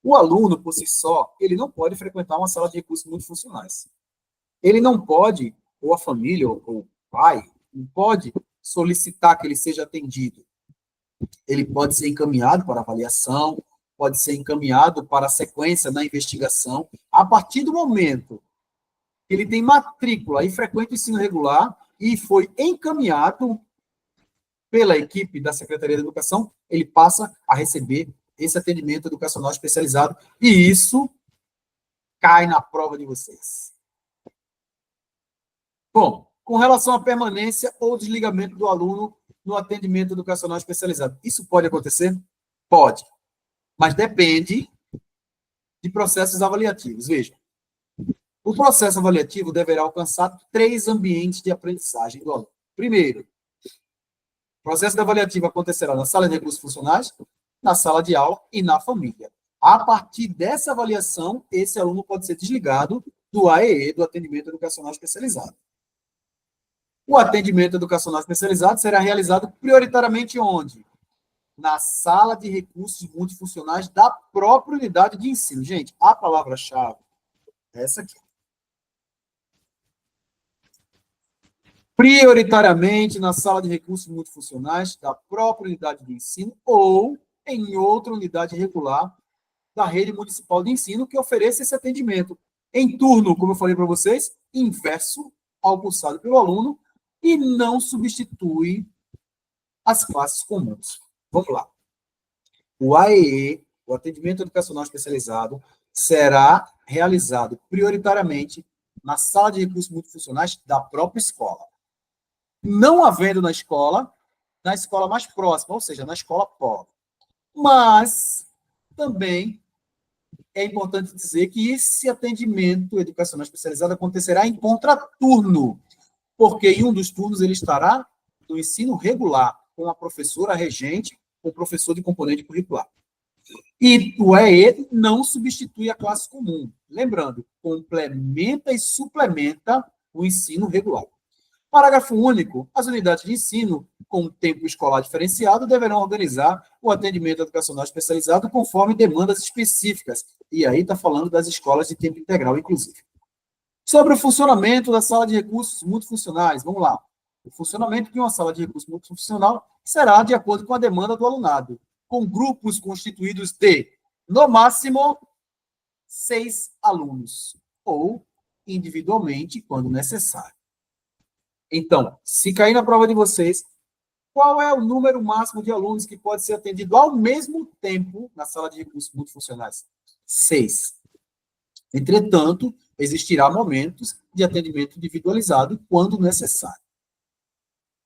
o aluno, por si só, ele não pode frequentar uma sala de recursos multifuncionais. Ele não pode, ou a família, ou o pai, não pode solicitar que ele seja atendido. Ele pode ser encaminhado para avaliação, pode ser encaminhado para a sequência na investigação. A partir do momento que ele tem matrícula e frequenta o ensino regular e foi encaminhado pela equipe da Secretaria de Educação, ele passa a receber esse atendimento educacional especializado, e isso cai na prova de vocês. Bom, com relação à permanência ou desligamento do aluno no atendimento educacional especializado, isso pode acontecer? Pode, mas depende de processos avaliativos. Veja, o processo avaliativo deverá alcançar 3 ambientes de aprendizagem do aluno. Primeiro, o processo avaliativo acontecerá na sala de recursos funcionais, na sala de aula e na família. A partir dessa avaliação, esse aluno pode ser desligado do AEE, do atendimento educacional especializado. O atendimento educacional especializado será realizado prioritariamente onde? Na sala de recursos multifuncionais da própria unidade de ensino. Gente, a palavra-chave é essa aqui. Prioritariamente na sala de recursos multifuncionais da própria unidade de ensino ou em outra unidade regular da rede municipal de ensino que ofereça esse atendimento. Em turno, como eu falei para vocês, inverso ao cursado pelo aluno e não substitui as classes comuns. Vamos lá. O AEE, o atendimento educacional especializado, será realizado prioritariamente na sala de recursos multifuncionais da própria escola. Não havendo na escola mais próxima, ou seja, na escola pobre. Mas também é importante dizer que esse atendimento educacional especializado acontecerá em contraturno, porque em um dos turnos ele estará no ensino regular, com a professora regente, ou professor de componente curricular. E o EE não substitui a classe comum. Lembrando, complementa e suplementa o ensino regular. Parágrafo único. As unidades de ensino com tempo escolar diferenciado deverão organizar o atendimento educacional especializado conforme demandas específicas. E aí está falando das escolas de tempo integral, inclusive. Sobre o funcionamento da sala de recursos multifuncionais, vamos lá. O funcionamento de uma sala de recursos multifuncional será de acordo com a demanda do alunado, com grupos constituídos de, no máximo, 6 alunos, ou individualmente, quando necessário. Então, se cair na prova de vocês, qual é o número máximo de alunos que pode ser atendido ao mesmo tempo na sala de recursos multifuncionais? 6. Entretanto, existirá momentos de atendimento individualizado quando necessário.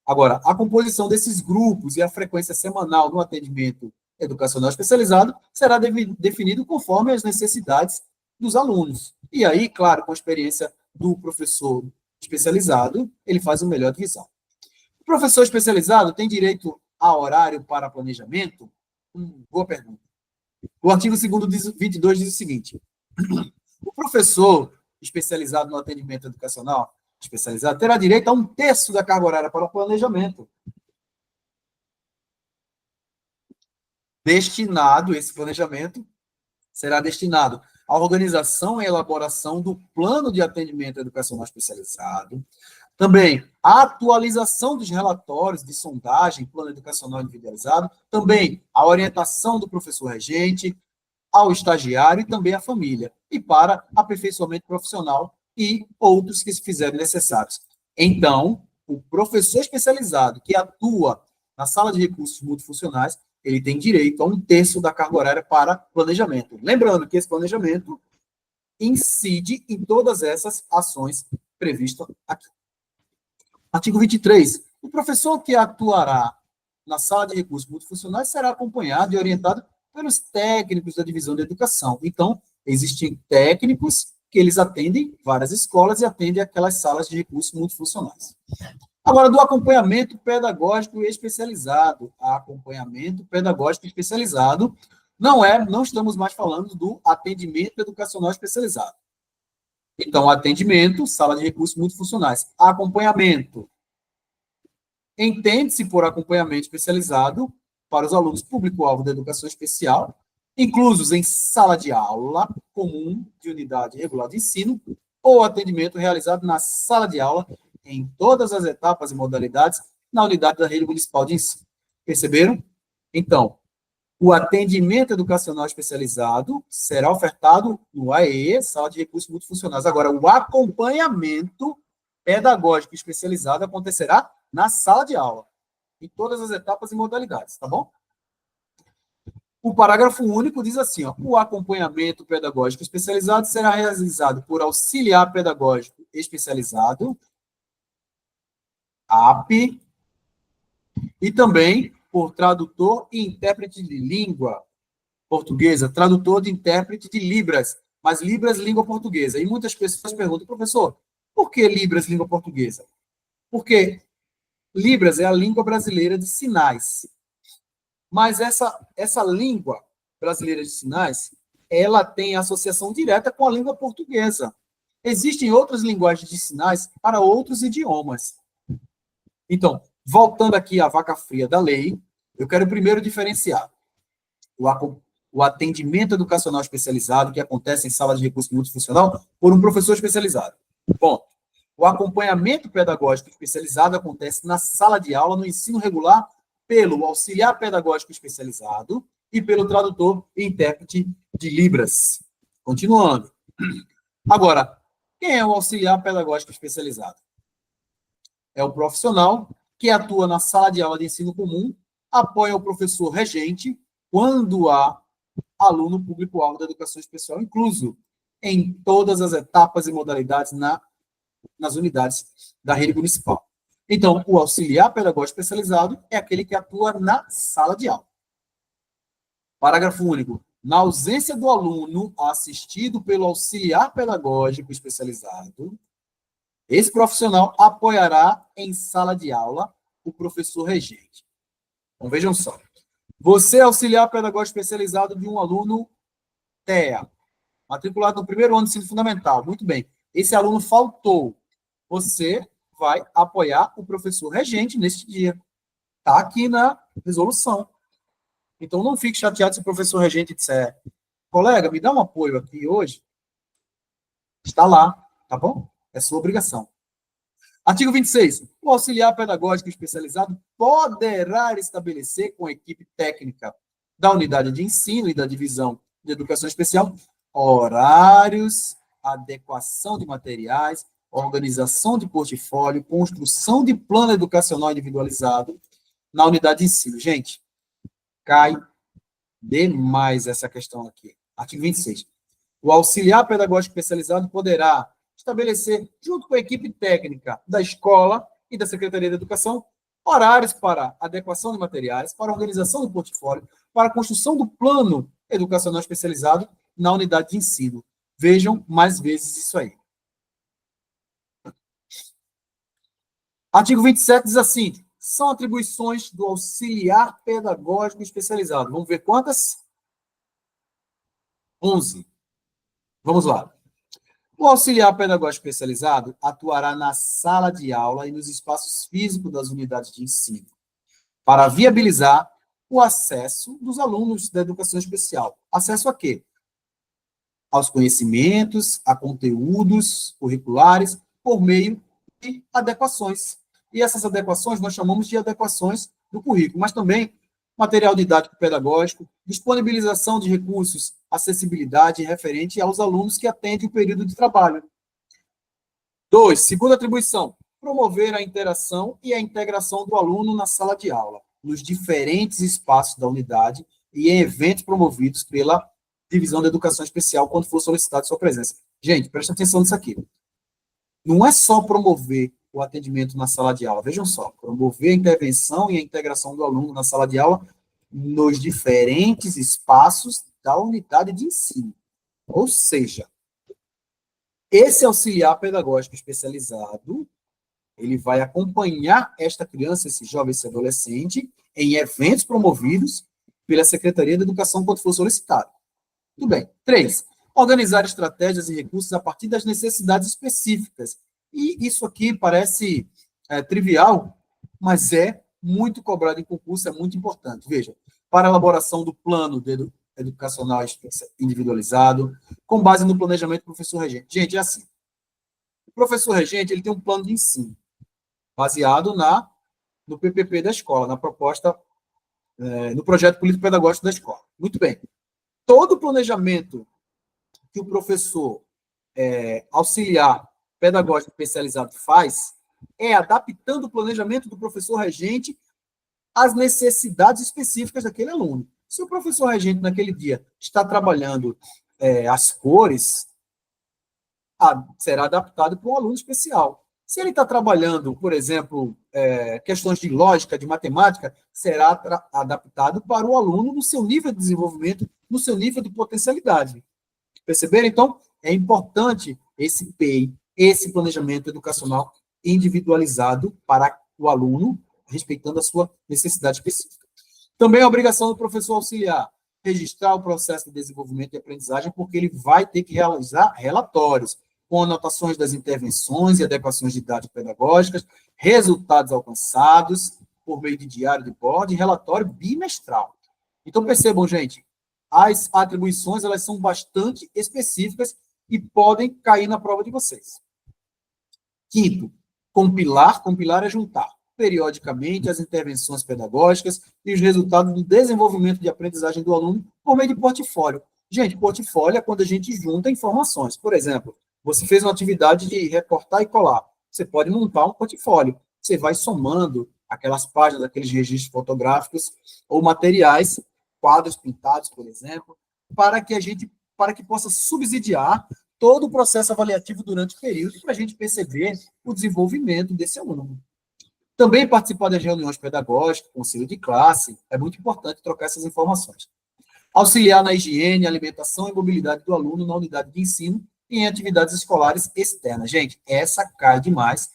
Agora, a composição desses grupos e a frequência semanal no atendimento educacional especializado será definido conforme as necessidades dos alunos. E aí, claro, com a experiência do professor especializado, ele faz uma melhor divisão. O professor especializado tem direito a horário para planejamento? Boa pergunta. O artigo 2º 22 diz o seguinte: o professor especializado no atendimento educacional especializado terá direito a 1/3 da carga horária para o planejamento. Esse planejamento será destinado à organização e elaboração do plano de atendimento educacional especializado, também a atualização dos relatórios de sondagem, plano educacional individualizado, também a orientação do professor regente, ao estagiário e também à família, e para aperfeiçoamento profissional e outros que se fizerem necessários. Então, o professor especializado que atua na sala de recursos multifuncionais, ele tem direito a 1/3 da carga horária para planejamento. Lembrando que esse planejamento incide em todas essas ações previstas aqui. Artigo 23. O professor que atuará na sala de recursos multifuncionais será acompanhado e orientado pelos técnicos da divisão de educação. Então, existem técnicos que eles atendem várias escolas e atendem aquelas salas de recursos multifuncionais. Agora, do acompanhamento pedagógico especializado. Acompanhamento pedagógico especializado. Não estamos mais falando do atendimento educacional especializado. Então, atendimento, sala de recursos multifuncionais. Acompanhamento. Entende-se por acompanhamento especializado para os alunos público-alvo da educação especial, inclusos em sala de aula comum de unidade regular de ensino, ou atendimento realizado na sala de aula em todas as etapas e modalidades na unidade da rede municipal de ensino. Perceberam? Então, o atendimento educacional especializado será ofertado no AE, Sala de Recursos Multifuncionais. Agora, o acompanhamento pedagógico especializado acontecerá na sala de aula, em todas as etapas e modalidades, tá bom? O parágrafo único diz assim, ó, o acompanhamento pedagógico especializado será realizado por auxiliar pedagógico especializado, AP, e também por tradutor e intérprete de língua portuguesa, tradutor de intérprete de Libras, mas Libras, língua portuguesa. E muitas pessoas perguntam, professor, por que Libras, língua portuguesa? Porque Libras é a língua brasileira de sinais. Mas essa língua brasileira de sinais, ela tem associação direta com a língua portuguesa. Existem outras linguagens de sinais para outros idiomas. Então, voltando aqui à vaca fria da lei, eu quero primeiro diferenciar o atendimento educacional especializado que acontece em sala de recurso multifuncional por um professor especializado. Bom, o acompanhamento pedagógico especializado acontece na sala de aula, no ensino regular, pelo auxiliar pedagógico especializado e pelo tradutor e intérprete de Libras. Continuando. Agora, quem é o auxiliar pedagógico especializado? É o profissional que atua na sala de aula de ensino comum, apoia o professor regente quando há aluno público-alvo da educação especial incluso em todas as etapas e modalidades nas unidades da rede municipal. Então, o auxiliar pedagógico especializado é aquele que atua na sala de aula. Parágrafo único. Na ausência do aluno assistido pelo auxiliar pedagógico especializado, esse profissional apoiará em sala de aula o professor regente. Então, vejam só. Você é auxiliar pedagógico especializado de um aluno TEA, matriculado no primeiro ano de ensino fundamental. Muito bem. Esse aluno faltou. Você vai apoiar o professor regente neste dia. Está aqui na resolução. Então, não fique chateado se o professor regente disser, colega, me dá um apoio aqui hoje. Está lá, tá bom? É sua obrigação. Artigo 26. O auxiliar pedagógico especializado poderá estabelecer com a equipe técnica da unidade de ensino e da divisão de educação especial horários, adequação de materiais, organização de portfólio, construção de plano educacional individualizado na unidade de ensino. Gente, cai demais essa questão aqui. Artigo 26. O auxiliar pedagógico especializado poderá estabelecer, junto com a equipe técnica da escola e da Secretaria de Educação, horários para adequação de materiais, para organização do portfólio, para a construção do plano educacional especializado na unidade de ensino. Vejam mais vezes isso aí. Artigo 27 diz assim, são atribuições do auxiliar pedagógico especializado. Vamos ver quantas? 11. Vamos lá. O auxiliar pedagógico especializado atuará na sala de aula e nos espaços físicos das unidades de ensino, para viabilizar o acesso dos alunos da educação especial. Acesso a quê? Aos conhecimentos, a conteúdos curriculares, por meio de adequações. E essas adequações nós chamamos de adequações do currículo, mas também material didático pedagógico, disponibilização de recursos, acessibilidade referente aos alunos que atendem o período de trabalho. 2. Segunda atribuição, promover a interação e a integração do aluno na sala de aula, nos diferentes espaços da unidade e em eventos promovidos pela Divisão de Educação Especial, quando for solicitada sua presença. Gente, presta atenção nisso aqui. Não é só promover o atendimento na sala de aula. Vejam só, promover a intervenção e a integração do aluno na sala de aula nos diferentes espaços da unidade de ensino. Ou seja, esse auxiliar pedagógico especializado, ele vai acompanhar esta criança, esse jovem, esse adolescente, em eventos promovidos pela Secretaria de Educação quando for solicitado. Tudo bem. 3. Organizar estratégias e recursos a partir das necessidades específicas. E isso aqui parece trivial, mas é muito cobrado em concurso, é muito importante. Veja, para a elaboração do plano educacional individualizado, com base no planejamento do professor regente. Gente, é assim. O professor regente ele tem um plano de ensino, baseado no PPP da escola, na proposta, no projeto político-pedagógico da escola. Muito bem. Todo o planejamento que o professor auxiliar pedagógico especializado faz é adaptando o planejamento do professor regente às necessidades específicas daquele aluno. Se o professor regente, naquele dia, está trabalhando as cores, será adaptado para um aluno especial. Se ele está trabalhando, por exemplo, questões de lógica, de matemática, será adaptado para o aluno no seu nível de desenvolvimento, no seu nível de potencialidade. Perceberam? Então, é importante esse PEI, esse planejamento educacional individualizado para o aluno, respeitando a sua necessidade específica. Também a obrigação do professor auxiliar registrar o processo de desenvolvimento e aprendizagem, porque ele vai ter que realizar relatórios com anotações das intervenções e adequações didático-pedagógicas, resultados alcançados por meio de diário de bordo e relatório bimestral. Então, percebam, gente, as atribuições elas são bastante específicas e podem cair na prova de vocês. Quinto, compilar é juntar periodicamente as intervenções pedagógicas e os resultados do desenvolvimento de aprendizagem do aluno por meio de portfólio. Gente, portfólio é quando a gente junta informações. Por exemplo, você fez uma atividade de recortar e colar. Você pode montar um portfólio. Você vai somando aquelas páginas, aqueles registros fotográficos ou materiais, quadros pintados, por exemplo, para que possa subsidiar todo o processo avaliativo durante o período para a gente perceber o desenvolvimento desse aluno. Também participar das reuniões pedagógicas, conselho de classe, é muito importante trocar essas informações. Auxiliar na higiene, alimentação e mobilidade do aluno na unidade de ensino e em atividades escolares externas. Gente, essa cai demais,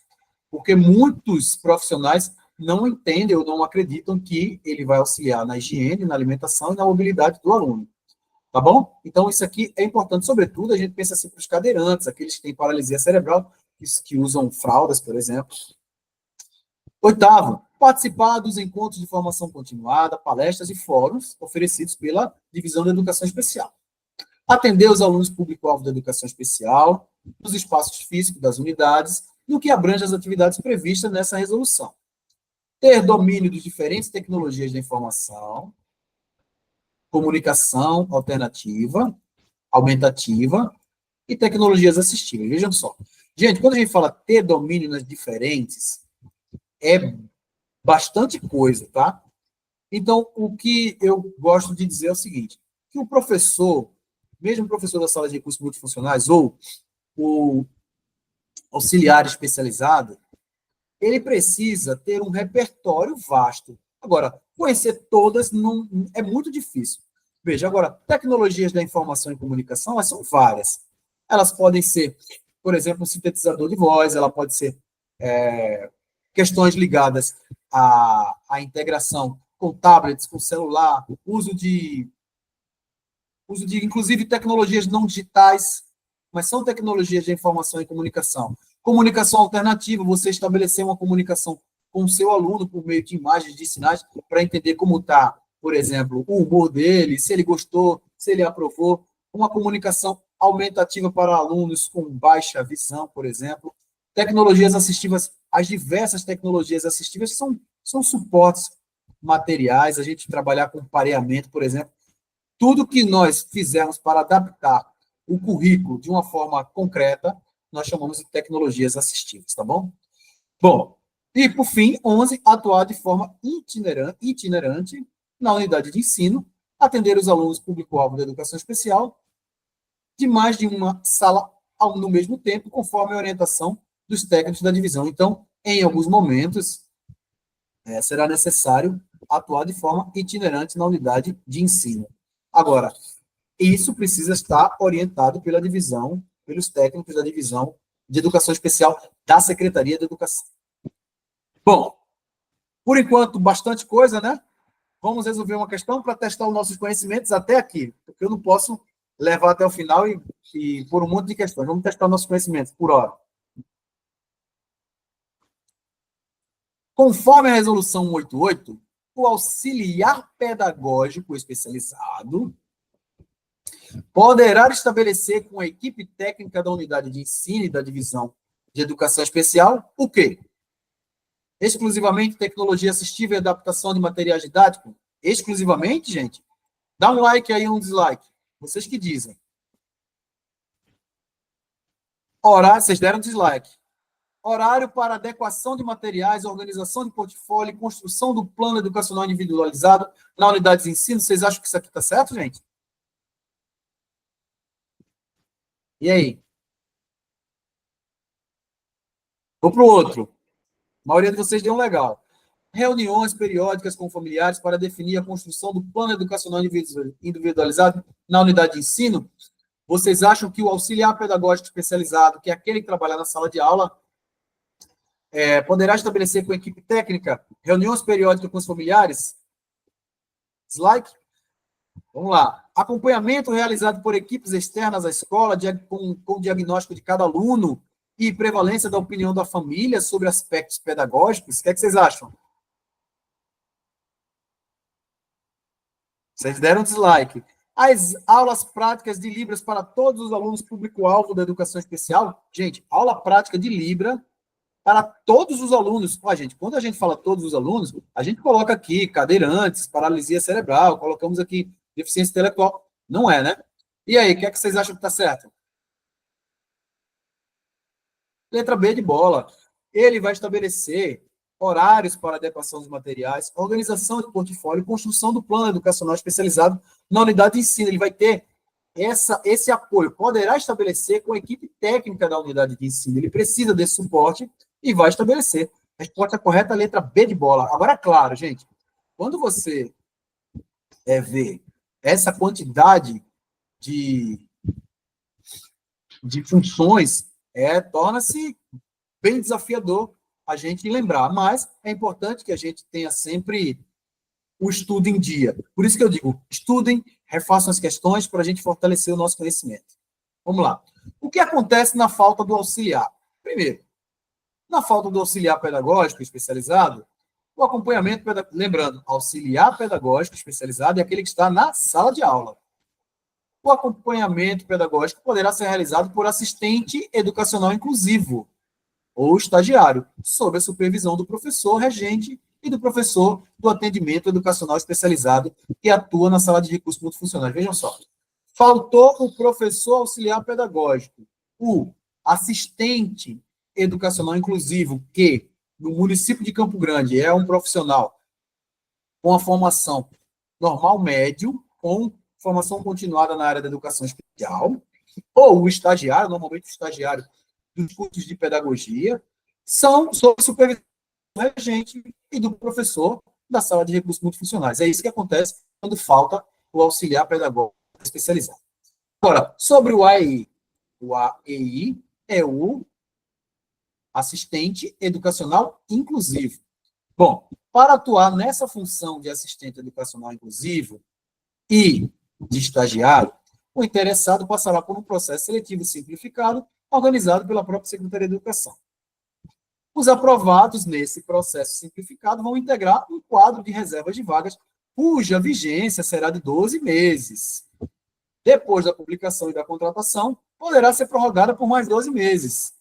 porque muitos profissionais não entendem ou não acreditam que ele vai auxiliar na higiene, na alimentação e na mobilidade do aluno. Tá bom? Então, isso aqui é importante. Sobretudo, a gente pensa assim para os cadeirantes, aqueles que têm paralisia cerebral, que usam fraldas, por exemplo. 8º, participar dos encontros de formação continuada, palestras e fóruns oferecidos pela Divisão de Educação Especial. Atender os alunos público-alvo da educação especial, nos espaços físicos das unidades, no que abrange as atividades previstas nessa resolução. Ter domínio de diferentes tecnologias da informação, comunicação alternativa, aumentativa e tecnologias assistivas. Vejam só. Gente, quando a gente fala ter domínio nas diferentes, é bastante coisa, tá? Então, o que eu gosto de dizer é o seguinte, que o professor, mesmo o professor da sala de recursos multifuncionais ou o auxiliar especializado, ele precisa ter um repertório vasto. Agora, conhecer todas não, é muito difícil. Veja, agora, tecnologias da informação e comunicação, elas são várias. Elas podem ser, por exemplo, um sintetizador de voz, ela pode ser questões ligadas à integração com tablets, com celular, uso de, inclusive, tecnologias não digitais, mas são tecnologias de informação e comunicação. Comunicação alternativa, você estabelecer uma comunicação com o seu aluno por meio de imagens, de sinais, para entender como está, por exemplo, o humor dele, se ele gostou, se ele aprovou. Uma comunicação aumentativa para alunos com baixa visão, por exemplo. Tecnologias assistivas, as diversas tecnologias assistivas são suportes materiais, a gente trabalhar com pareamento, por exemplo. Tudo que nós fizermos para adaptar o currículo de uma forma concreta, nós chamamos de tecnologias assistivas, tá bom? Bom, e por fim, 11, atuar de forma itinerante na unidade de ensino, atender os alunos público-alvo da educação especial de mais de uma sala no mesmo tempo, conforme a orientação dos técnicos da divisão. Então, em alguns momentos, será necessário atuar de forma itinerante na unidade de ensino. Agora, isso precisa estar orientado pela divisão, pelos técnicos da divisão de educação especial da Secretaria de Educação. Bom, por enquanto, bastante coisa, né? vamos resolver uma questão para testar os nossos conhecimentos até aqui, porque eu não posso levar até o final e por um monte de questões. Vamos testar nossos conhecimentos por hora. Conforme a resolução 188, o auxiliar pedagógico especializado poderá estabelecer com a equipe técnica da unidade de ensino e da divisão de educação especial o quê? Exclusivamente tecnologia assistiva e adaptação de materiais didáticos? Exclusivamente, gente? Dá um like aí, um dislike. Vocês que dizem. Horário, vocês deram dislike. Horário para adequação de materiais, organização de portfólio, construção do plano educacional individualizado na unidade de ensino. Vocês acham que isso aqui está certo, gente? E aí? Vou para o outro. A maioria de vocês deu um legal. Reuniões periódicas com familiares para definir a construção do plano educacional individualizado na unidade de ensino. Vocês acham que o auxiliar pedagógico especializado, que é aquele que trabalha na sala de aula, poderá estabelecer com a equipe técnica reuniões periódicas com os familiares? Dislike? Vamos lá. Acompanhamento realizado por equipes externas à escola, com o diagnóstico de cada aluno e prevalência da opinião da família sobre aspectos pedagógicos. O que é que vocês acham? Vocês deram dislike. As aulas práticas de Libras para todos os alunos público-alvo da educação especial. Gente, aula prática de Libra para todos os alunos. Ó, gente, quando a gente fala todos os alunos, a gente coloca aqui cadeirantes, paralisia cerebral, colocamos aqui deficiência intelectual. Não é, né? E aí, o que é que vocês acham que está certo? Letra B de bola. Ele vai estabelecer horários para adequação dos materiais, organização de portfólio, construção do plano educacional especializado na unidade de ensino. Ele vai ter esse apoio, poderá estabelecer com a equipe técnica da unidade de ensino. Ele precisa desse suporte e vai estabelecer. A resposta correta é a letra B de bola. Agora, claro, gente, quando você vê essa quantidade de funções, torna-se bem desafiador a gente lembrar, mas é importante que a gente tenha sempre o estudo em dia. Por isso que eu digo, estudem, refaçam as questões para a gente fortalecer o nosso conhecimento. Vamos lá. O que acontece na falta do auxiliar? Primeiro, na falta do auxiliar pedagógico especializado, o acompanhamento, lembrando, auxiliar pedagógico especializado é aquele que está na sala de aula. O acompanhamento pedagógico poderá ser realizado por assistente educacional inclusivo ou estagiário, sob a supervisão do professor regente e do professor do atendimento educacional especializado que atua na sala de recursos multifuncionais. Vejam só. Faltou o professor auxiliar pedagógico, o assistente educacional inclusivo, que no município de Campo Grande é um profissional com a formação normal médio, com formação continuada na área da educação especial, ou o estagiário, normalmente o estagiário dos cursos de pedagogia, são sob supervisão do regente e do professor da sala de recursos multifuncionais. É isso que acontece quando falta o auxiliar pedagógico especializado. Agora, sobre o AEI. O AEI é o assistente educacional inclusivo. Bom, para atuar nessa função de assistente educacional inclusivo e de estagiário, o interessado passará por um processo seletivo simplificado, organizado pela própria Secretaria de Educação. Os aprovados nesse processo simplificado vão integrar um quadro de reservas de vagas, cuja vigência será de 12 meses. Depois da publicação e da contratação, poderá ser prorrogada por mais 12 meses,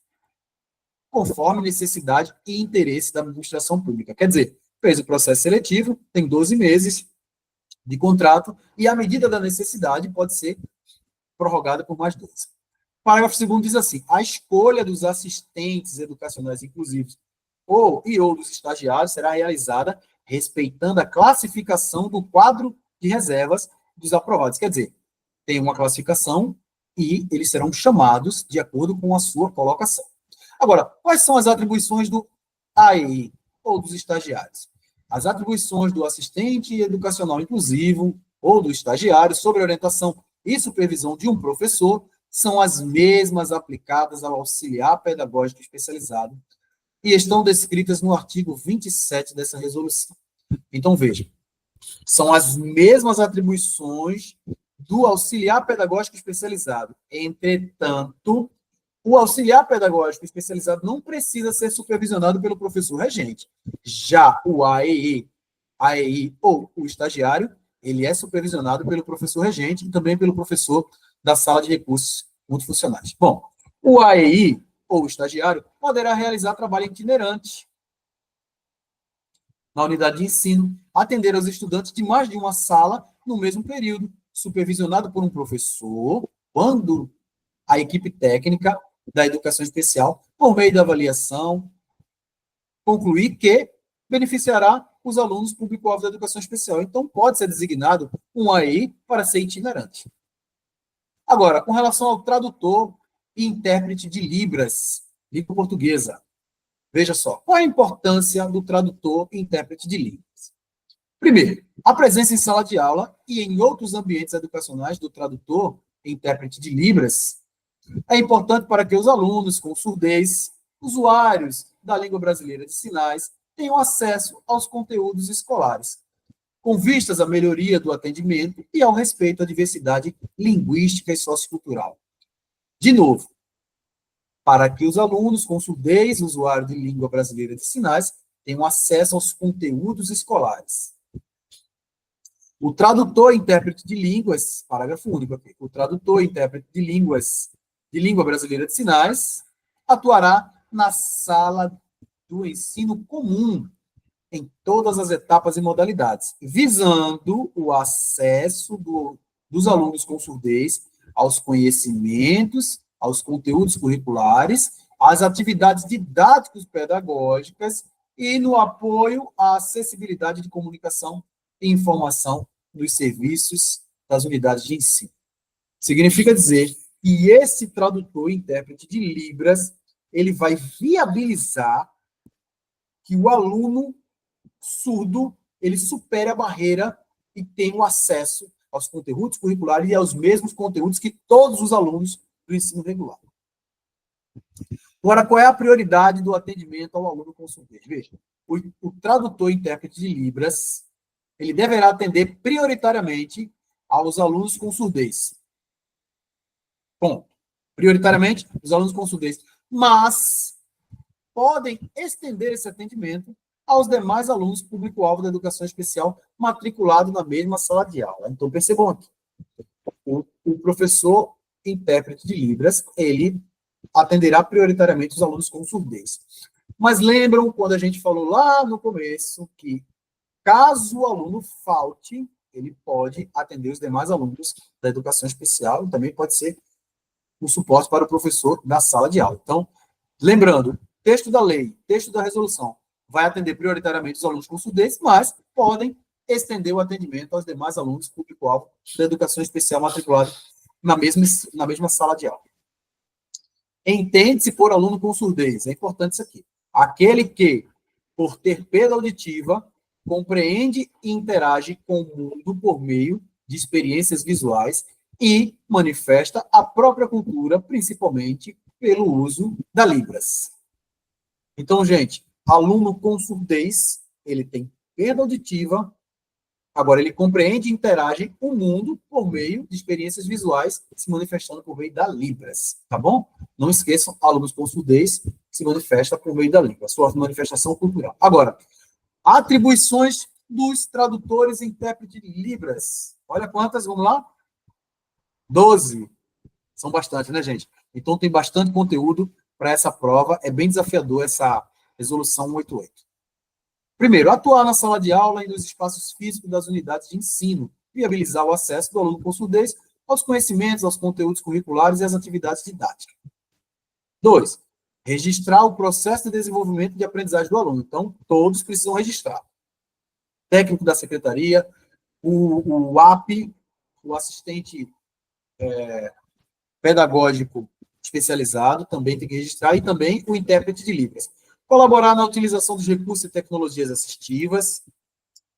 conforme necessidade e interesse da administração pública. Quer dizer, fez o processo seletivo, tem 12 meses de contrato, e, à medida da necessidade, pode ser prorrogada por mais 12. O parágrafo 2º diz assim: a escolha dos assistentes educacionais inclusivos ou dos estagiários será realizada respeitando a classificação do quadro de reservas dos aprovados. Quer dizer, tem uma classificação e eles serão chamados de acordo com a sua colocação. Agora, quais são as atribuições do AEI ou dos estagiários? As atribuições do assistente educacional inclusivo ou do estagiário sob orientação e supervisão de um professor são as mesmas aplicadas ao auxiliar pedagógico especializado e estão descritas no artigo 27 dessa resolução. Então, veja, São as mesmas atribuições do auxiliar pedagógico especializado. Entretanto, o auxiliar pedagógico especializado não precisa ser supervisionado pelo professor regente. Já o AEI ou o estagiário, ele é supervisionado pelo professor regente e também pelo professor da sala de recursos multifuncionais. Bom, o AEI ou o estagiário poderá realizar trabalho itinerante na unidade de ensino, atender aos estudantes de mais de uma sala no mesmo período, supervisionado por um professor, quando a equipe técnica da educação especial, por meio da avaliação, concluir que beneficiará os alunos público-alvo da educação especial. Então, pode ser designado um AEI para ser itinerante. Agora, com relação ao tradutor e intérprete de Libras, língua portuguesa, veja só, qual é a importância do tradutor e intérprete de Libras? Primeiro, a presença em sala de aula e em outros ambientes educacionais do tradutor e intérprete de Libras é importante para que os alunos com surdez, usuários da língua brasileira de sinais, tenham acesso aos conteúdos escolares, com vistas à melhoria do atendimento e ao respeito à diversidade linguística e sociocultural. De novo, para que os alunos com surdez, usuários de língua brasileira de sinais, tenham acesso aos conteúdos escolares. O tradutor e intérprete de línguas, parágrafo único aqui, o tradutor e intérprete de línguas de língua brasileira de sinais atuará na sala do ensino comum em todas as etapas e modalidades, visando o acesso dos alunos com surdez aos conhecimentos, aos conteúdos curriculares, às atividades didáticos pedagógicas e no apoio à acessibilidade de comunicação e informação nos serviços das unidades de ensino. Significa dizer que esse tradutor e intérprete de Libras, ele vai viabilizar que o aluno surdo, ele supere a barreira e tenha o acesso aos conteúdos curriculares e aos mesmos conteúdos que todos os alunos do ensino regular. Agora, qual é a prioridade do atendimento ao aluno com surdez? Veja, o tradutor e intérprete de Libras, ele deverá atender prioritariamente aos alunos com surdez. Bom, prioritariamente os alunos com surdez, mas podem estender esse atendimento aos demais alunos público-alvo da educação especial matriculado na mesma sala de aula. Então, percebam aqui, o professor intérprete de Libras, ele atenderá prioritariamente os alunos com surdez. Mas lembram quando a gente falou lá no começo que, caso o aluno falte, ele pode atender os demais alunos da educação especial e também pode ser um suporte para o professor da sala de aula. Então, lembrando, texto da lei, texto da resolução, vai atender prioritariamente os alunos com surdez, mas podem estender o atendimento aos demais alunos público-alvo da educação especial matriculado na mesma sala de aula. Entende-se por aluno com surdez, é importante isso aqui. Aquele que, por ter perda auditiva, compreende e interage com o mundo por meio de experiências visuais e manifesta a própria cultura, principalmente pelo uso da Libras. Então, gente, aluno com surdez, ele tem perda auditiva, agora ele compreende e interage com o mundo por meio de experiências visuais, se manifestando por meio da Libras, tá bom? Não esqueçam, alunos com surdez se manifesta por meio da língua, sua manifestação cultural. Agora, atribuições dos tradutores e intérpretes de Libras. Olha quantas, vamos lá? 12. São bastante, né, gente? Então, tem bastante conteúdo para essa prova. É bem desafiador essa resolução 188. Primeiro, atuar na sala de aula e nos espaços físicos das unidades de ensino. Viabilizar o acesso do aluno com surdez aos conhecimentos, aos conteúdos curriculares e às atividades didáticas. 2. Registrar o processo de desenvolvimento de aprendizagem do aluno. Então, todos precisam registrar. Técnico da secretaria, o AP, o assistente pedagógico especializado, também tem que registrar, e também o intérprete de Libras. Colaborar na utilização dos recursos e tecnologias assistivas,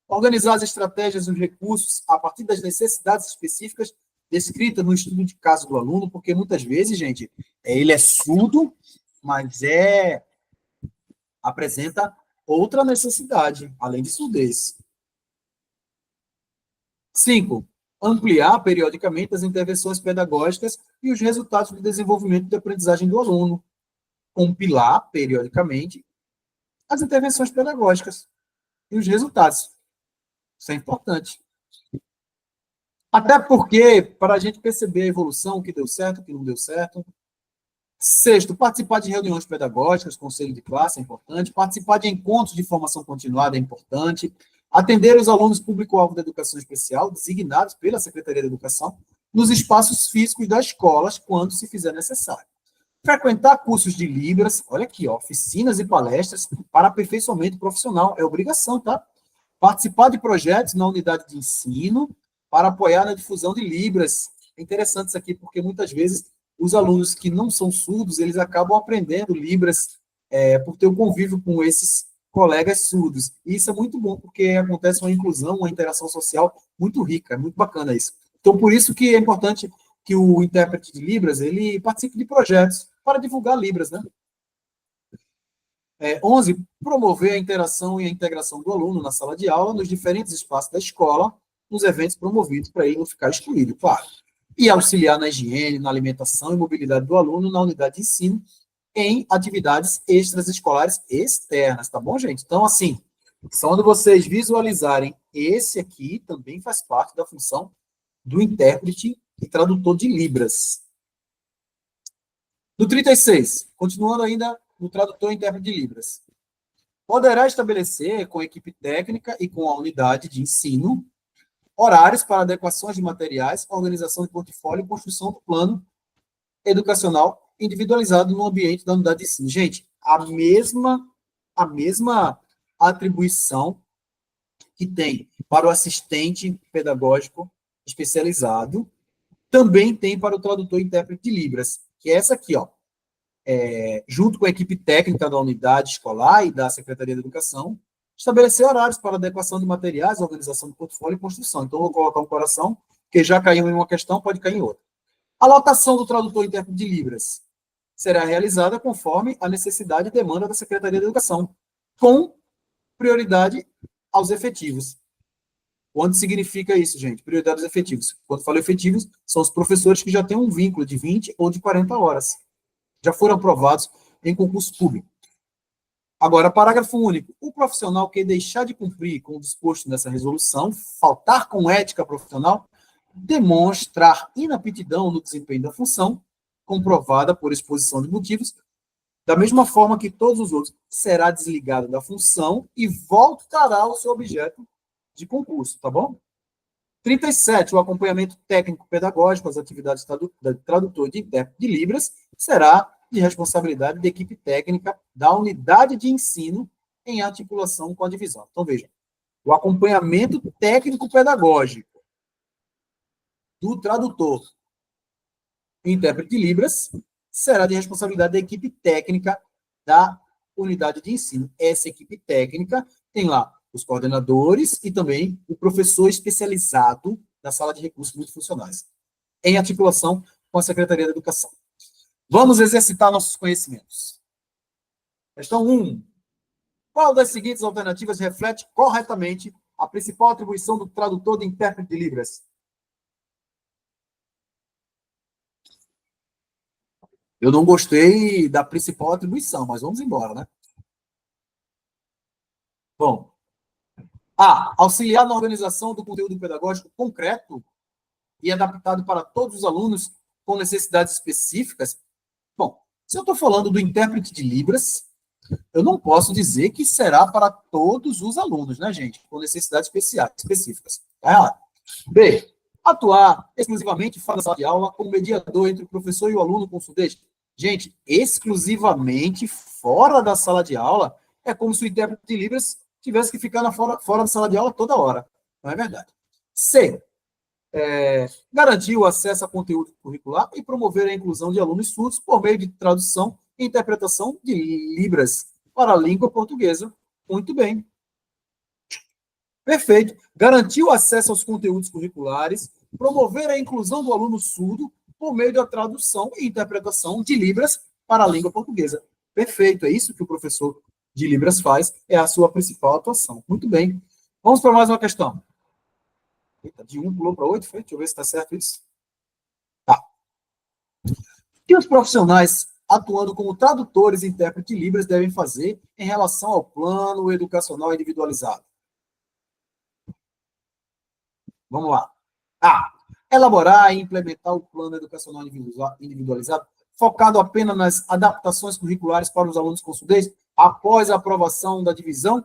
organizar as estratégias e os recursos a partir das necessidades específicas descritas no estudo de caso do aluno, porque muitas vezes, gente, ele é surdo, mas apresenta outra necessidade, além de surdez. 5. Ampliar periodicamente as intervenções pedagógicas e os resultados do desenvolvimento de aprendizagem do aluno. Compilar periodicamente as intervenções pedagógicas e os resultados. Isso é importante. Até porque, para a gente perceber a evolução, o que deu certo, o que não deu certo. 6, participar de reuniões pedagógicas, conselho de classe é importante. Participar de encontros de formação continuada é importante. Atender os alunos público-alvo da educação especial, designados pela Secretaria de Educação, nos espaços físicos das escolas, quando se fizer necessário. Frequentar cursos de Libras, olha aqui, ó, oficinas e palestras para aperfeiçoamento profissional, é obrigação, tá? Participar de projetos na unidade de ensino para apoiar na difusão de Libras. É interessante isso aqui, porque muitas vezes os alunos que não são surdos, eles acabam aprendendo Libras por ter o convívio com esses colegas surdos. E isso é muito bom, porque acontece uma inclusão, uma interação social muito rica, muito bacana isso. Então, por isso que é importante que o intérprete de Libras, ele participe de projetos para divulgar Libras, né? 11, promover a interação e a integração do aluno na sala de aula, nos diferentes espaços da escola, nos eventos promovidos para ele não ficar excluído, claro. E auxiliar na higiene, na alimentação e mobilidade do aluno na unidade de ensino, em atividades extraescolares externas, tá bom, gente? Então, assim, só quando vocês visualizarem, esse aqui também faz parte da função do intérprete e tradutor de Libras. No 36, continuando ainda no tradutor e intérprete de Libras. Poderá estabelecer com a equipe técnica e com a unidade de ensino horários para adequações de materiais, organização de portfólio e construção do plano educacional individualizado no ambiente da unidade de ensino. Gente, a mesma atribuição que tem para o assistente pedagógico especializado, também tem para o tradutor e intérprete de Libras, que é essa aqui, ó. Junto com a equipe técnica da unidade escolar e da Secretaria de Educação, estabelecer horários para adequação de materiais, organização de portfólio e construção. Então, vou colocar um coração, que já caiu em uma questão, pode cair em outra. A lotação do tradutor e intérprete de Libras será realizada conforme a necessidade e demanda da Secretaria de Educação, com prioridade aos efetivos. Onde significa isso, gente? Prioridade aos efetivos. Quando falo efetivos, são os professores que já têm um vínculo de 20 ou de 40 horas. Já foram aprovados em concurso público. Agora, parágrafo único. O profissional que deixar de cumprir com o disposto nessa resolução, faltar com ética profissional, demonstrar inaptidão no desempenho da função, comprovada por exposição de motivos, da mesma forma que todos os outros, será desligado da função e voltará ao seu objeto de concurso, tá bom? 37, o acompanhamento técnico-pedagógico às atividades de tradutor e de intérprete de Libras será de responsabilidade da equipe técnica da unidade de ensino em articulação com a divisão. Então, veja, o acompanhamento técnico-pedagógico do tradutor e intérprete de Libras será de responsabilidade da equipe técnica da unidade de ensino. Essa equipe técnica tem lá os coordenadores e também o professor especializado da sala de recursos multifuncionais, em articulação com a Secretaria da Educação. Vamos exercitar nossos conhecimentos. Questão 1. Qual das seguintes alternativas reflete corretamente a principal atribuição do tradutor de intérprete de Libras? Eu não gostei da principal atribuição, mas vamos embora, né? Bom, A. Auxiliar na organização do conteúdo pedagógico concreto e adaptado para todos os alunos com necessidades específicas. Bom, se eu estou falando do intérprete de Libras, eu não posso dizer que será para todos os alunos, né, gente? Com necessidades específicas. Tá errado. B. Atuar exclusivamente fora da sala de aula como mediador entre o professor e o aluno com surdez. Gente, exclusivamente fora da sala de aula é como se o intérprete de Libras tivesse que ficar fora da sala de aula toda hora. Não é verdade. C. Garantir o acesso a conteúdo curricular e promover a inclusão de alunos surdos por meio de tradução e interpretação de Libras para a língua portuguesa. Muito bem. Perfeito. Garantir o acesso aos conteúdos curriculares, promover a inclusão do aluno surdo por meio da tradução e interpretação de Libras para a língua portuguesa. Perfeito. É isso que o professor de Libras faz, é a sua principal atuação. Muito bem. Vamos para mais uma questão. Eita, de 1 pulou para 8, foi? Deixa eu ver se está certo isso. Tá. E os profissionais atuando como tradutores e intérpretes de Libras devem fazer em relação ao plano educacional individualizado? Vamos lá. A. Elaborar e implementar o plano educacional individualizado, focado apenas nas adaptações curriculares para os alunos com surdez, após a aprovação da divisão.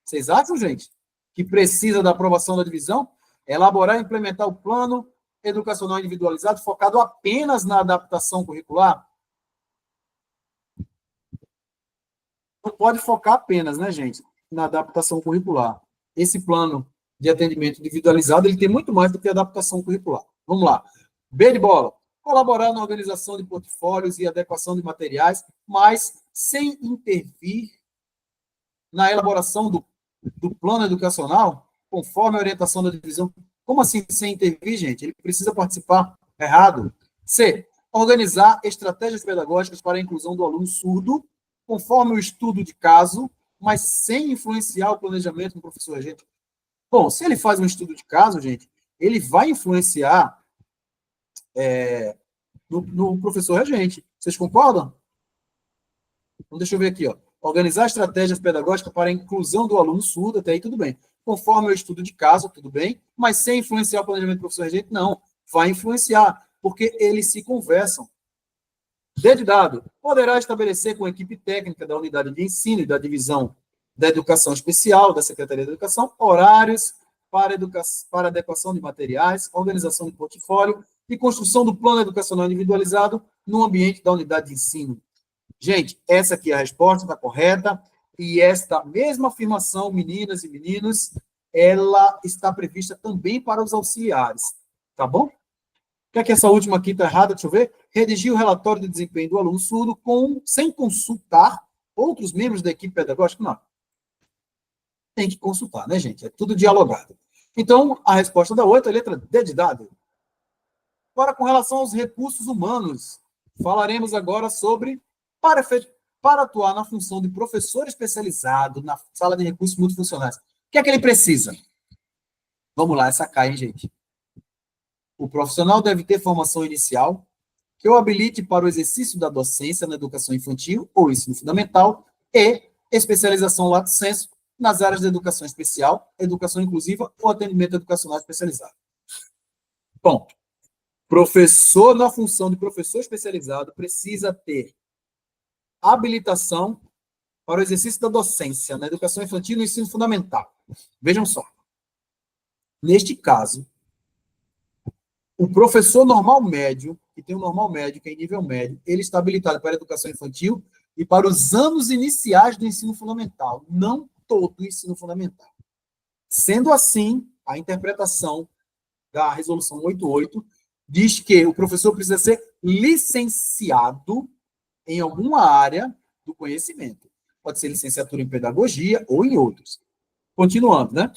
Vocês acham, gente, que precisa da aprovação da divisão? Elaborar e implementar o plano educacional individualizado, focado apenas na adaptação curricular? Não pode focar apenas, né, gente, na adaptação curricular. Esse plano de atendimento individualizado, ele tem muito mais do que adaptação curricular. Vamos lá. B de bola. Colaborar na organização de portfólios e adequação de materiais, mas sem intervir na elaboração do plano educacional, conforme a orientação da divisão. Como assim sem intervir, gente? Ele precisa participar. Errado. C. Organizar estratégias pedagógicas para a inclusão do aluno surdo, conforme o estudo de caso, mas sem influenciar o planejamento do professor regente. Bom, se ele faz um estudo de caso, gente, ele vai influenciar no professor regente. Vocês concordam? Então, deixa eu ver aqui, ó. Organizar estratégias pedagógicas para a inclusão do aluno surdo, até aí tudo bem. Conforme o estudo de caso, tudo bem, mas sem influenciar o planejamento do professor regente, não. Vai influenciar, porque eles se conversam. D de dado, poderá estabelecer com a equipe técnica da unidade de ensino e da divisão da educação especial, da Secretaria de Educação, horários para adequação de materiais, organização de portfólio e construção do plano educacional individualizado no ambiente da unidade de ensino. Gente, essa aqui é a resposta, está correta, e esta mesma afirmação, meninas e meninos, ela está prevista também para os auxiliares, tá bom? O que é que essa última aqui está errada? Deixa eu ver. Redigir o relatório de desempenho do aluno surdo sem consultar outros membros da equipe pedagógica? Não. Tem que consultar, né, gente? É tudo dialogado. Então, a resposta da 8 é a letra D de dado. Agora, com relação aos recursos humanos, falaremos agora sobre para atuar na função de professor especializado na sala de recursos multifuncionais. O que é que ele precisa? Vamos lá, essa cai, hein, gente? O profissional deve ter formação inicial que o habilite para o exercício da docência na educação infantil ou ensino fundamental e especialização lato sensu nas áreas de educação especial, educação inclusiva ou atendimento educacional especializado. Bom, professor na função de professor especializado precisa ter habilitação para o exercício da docência na educação infantil e no ensino fundamental. Vejam só. Neste caso, o professor normal médio, que tem um normal médio, que é em nível médio, ele está habilitado para a educação infantil e para os anos iniciais do ensino fundamental, não todo o ensino fundamental. Sendo assim, a interpretação da resolução 88 diz que o professor precisa ser licenciado em alguma área do conhecimento. Pode ser licenciatura em pedagogia ou em outros. Continuando, né?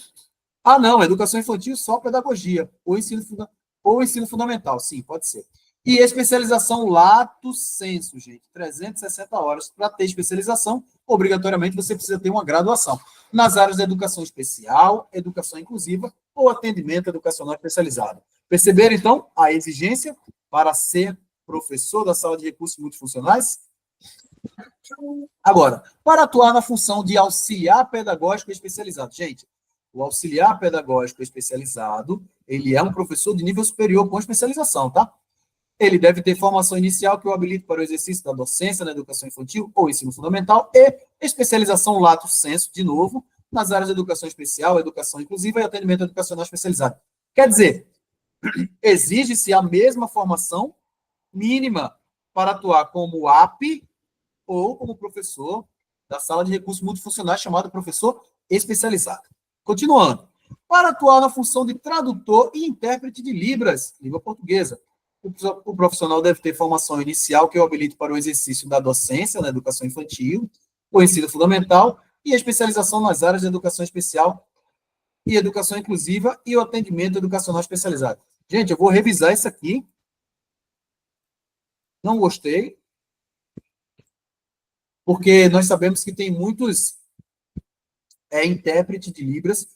Ah, não, educação infantil só pedagogia, ou ensino fundamental, sim, pode ser. E especialização lato sensu, gente, 360 horas. Para ter especialização, obrigatoriamente você precisa ter uma graduação nas áreas de educação especial, educação inclusiva ou atendimento educacional especializado. Perceberam, então, a exigência para ser professor da sala de recursos multifuncionais? Agora, para atuar na função de auxiliar pedagógico especializado. Gente, o auxiliar pedagógico especializado, ele é um professor de nível superior com especialização, tá? Ele deve ter formação inicial que o habilite para o exercício da docência na educação infantil ou ensino fundamental e especialização lato sensu, de novo, nas áreas de educação especial, educação inclusiva e atendimento educacional especializado. Quer dizer, exige-se a mesma formação mínima para atuar como AP ou como professor da sala de recursos multifuncionais, chamado professor especializado. Continuando. Para atuar na função de tradutor e intérprete de Libras, língua portuguesa, o profissional deve ter formação inicial que o habilite para o exercício da docência na educação infantil, o ensino fundamental e a especialização nas áreas de educação especial e educação inclusiva e o atendimento educacional especializado. Gente, eu vou revisar isso aqui. Não gostei, porque nós sabemos que tem muitos intérpretes de Libras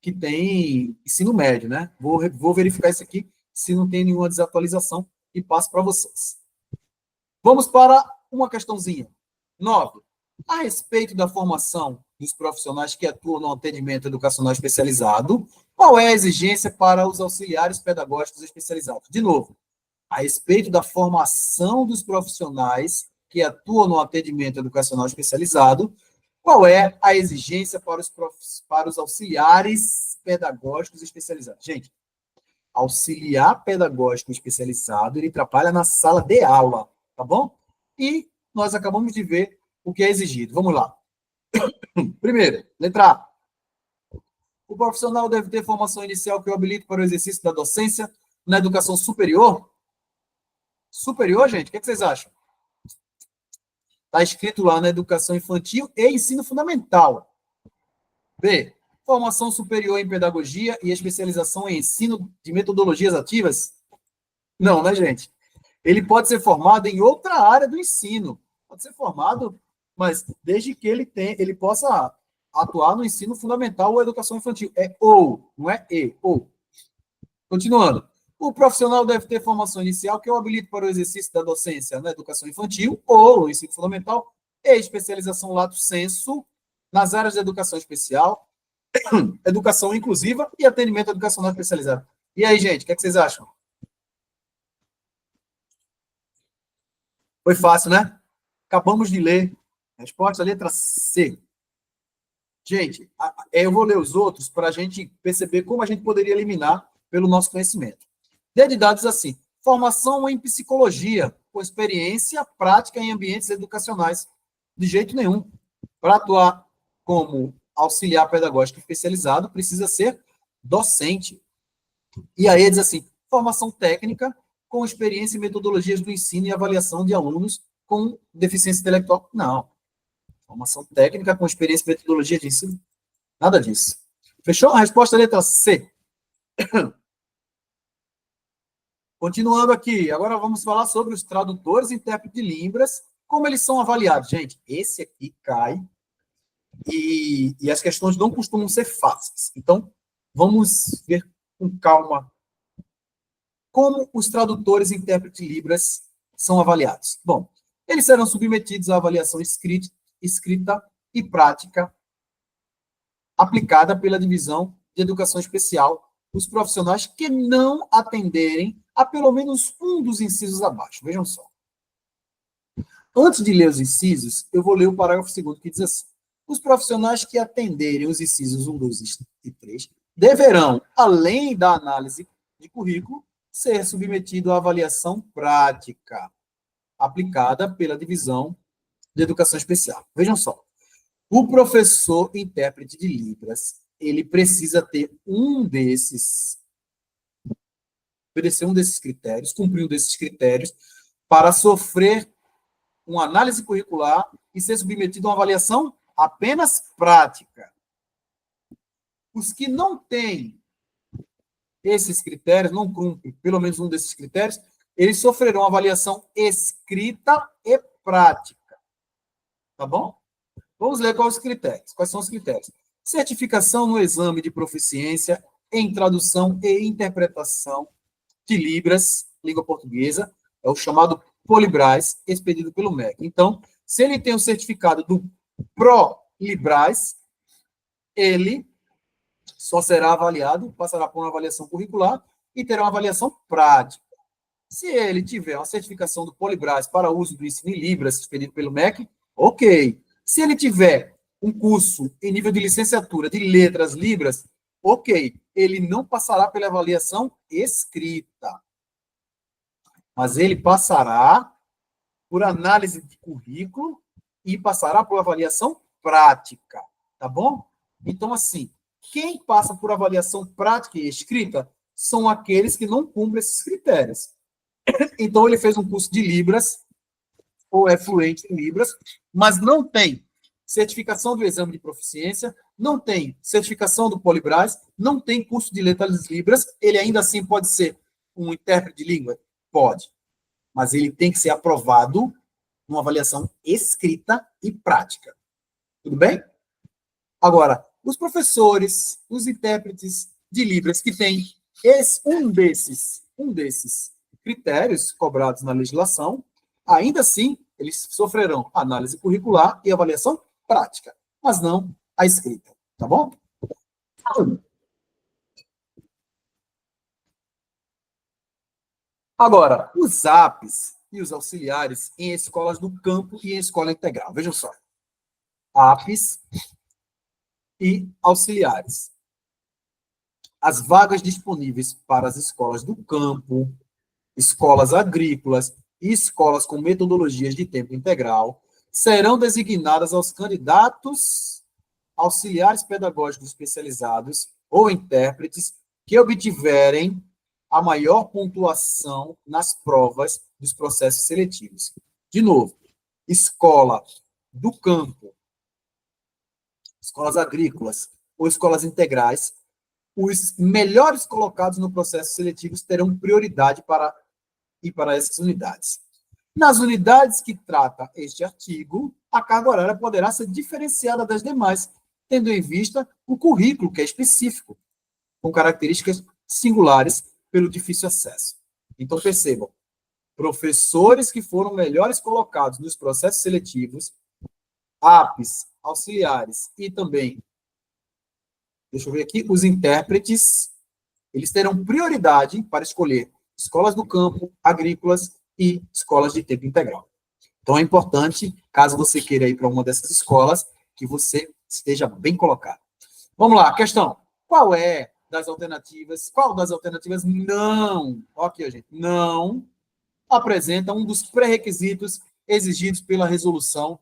que tem ensino médio, né? Vou verificar isso aqui, se não tem nenhuma desatualização, e passo para vocês. Vamos para uma questãozinha. 9. A respeito da formação dos profissionais que atuam no atendimento educacional especializado, qual é a exigência para os auxiliares pedagógicos especializados? De novo, a respeito da formação dos profissionais que atuam no atendimento educacional especializado, qual é a exigência para os auxiliares pedagógicos especializados? Gente, auxiliar pedagógico especializado, ele trabalha na sala de aula, tá bom? E nós acabamos de ver o que é exigido. Vamos lá. Primeiro, letra A. O profissional deve ter formação inicial que o habilite para o exercício da docência na educação superior? Superior, gente? O que vocês acham? Está escrito lá na educação infantil e ensino fundamental. B. Formação superior em pedagogia e especialização em ensino de metodologias ativas? Não, né, gente? Ele pode ser formado em outra área do ensino. Pode ser formado, mas desde que ele possa atuar no ensino fundamental ou educação infantil. É ou, não é e, ou. Continuando. O profissional deve ter formação inicial que o habilite para o exercício da docência na educação infantil ou ensino fundamental e especialização lato sensu nas áreas de educação especial, educação inclusiva e atendimento educacional especializado. E aí, gente, o que vocês acham? Foi fácil, né? Acabamos de ler. Resposta, letra C. Gente, eu vou ler os outros para a gente perceber como a gente poderia eliminar pelo nosso conhecimento. D de dados assim. Formação em psicologia, com experiência prática em ambientes educacionais. De jeito nenhum. Para atuar como auxiliar pedagógico especializado, precisa ser docente. E aí diz assim, formação técnica com experiência em metodologias do ensino e avaliação de alunos com deficiência intelectual. Não. Formação técnica com experiência em metodologia de ensino. Nada disso. Fechou? A resposta é a letra C. Continuando aqui, agora vamos falar sobre os tradutores e intérpretes de Libras, como eles são avaliados. Gente, esse aqui cai e as questões não costumam ser fáceis. Então, vamos ver com calma como os tradutores e intérpretes de Libras são avaliados. Bom, eles serão submetidos à avaliação escrita e prática aplicada pela Divisão de Educação Especial, os profissionais que não atenderem a pelo menos um dos incisos abaixo. Vejam só. Antes de ler os incisos, eu vou ler o parágrafo 2º, que diz assim: os profissionais que atenderem os incisos 1, 2 e 3 deverão, além da análise de currículo, ser submetido à avaliação prática aplicada pela Divisão de Educação Especial. Vejam só. O professor intérprete de Libras, ele precisa ter obedecer um desses critérios, cumprir um desses critérios, para sofrer uma análise curricular e ser submetido a uma avaliação apenas prática. Os que não têm esses critérios, não cumprem pelo menos um desses critérios, eles sofrerão avaliação escrita e prática. Tá bom? Vamos ler quais são os critérios. Certificação no exame de proficiência em tradução e interpretação de Libras, língua portuguesa, é o chamado Polibras, expedido pelo MEC. Então, se ele tem o certificado do Pro-Libras, ele só será avaliado, passará por uma avaliação curricular e terá uma avaliação prática. Se ele tiver uma certificação do Polibras para uso do ensino em Libras, expedido pelo MEC, ok. Se ele tiver um curso em nível de licenciatura de letras Libras, ok. Ele não passará pela avaliação escrita, mas ele passará por análise de currículo e passará por avaliação prática, tá bom? Então, assim, quem passa por avaliação prática e escrita são aqueles que não cumprem esses critérios. Então, ele fez um curso de Libras, ou é fluente em Libras, mas não tem certificação do exame de proficiência, não tem certificação do Polibras, não tem curso de letras Libras, ele ainda assim pode ser um intérprete de língua? Pode. Mas ele tem que ser aprovado numa avaliação escrita e prática. Tudo bem? Agora, Os professores, os intérpretes de Libras que têm um desses critérios cobrados na legislação, ainda assim, eles sofrerão análise curricular e avaliação prática, mas não a escrita, tá bom? Agora, os APs e os auxiliares em escolas do campo e em escola integral. Vejam só. APs e auxiliares. As vagas disponíveis para as escolas do campo, escolas agrícolas e escolas com metodologias de tempo integral serão designadas aos candidatos auxiliares pedagógicos especializados ou intérpretes que obtiverem a maior pontuação nas provas dos processos seletivos. De novo, escola do campo, escolas agrícolas ou escolas integrais, os melhores colocados no processo seletivo terão prioridade para ir para essas unidades. Nas unidades que trata este artigo, a carga horária poderá ser diferenciada das demais, tendo em vista o currículo, que é específico, com características singulares pelo difícil acesso. Então, percebam, professores que foram melhores colocados nos processos seletivos, APs, auxiliares e também, deixa eu ver aqui, os intérpretes, eles terão prioridade para escolher escolas do campo, agrícolas e escolas de tempo integral. Então, é importante, caso você queira ir para uma dessas escolas, que você esteja bem colocado. Vamos lá, questão. Qual das alternativas não, aqui, gente, não apresenta um dos pré-requisitos exigidos pela resolução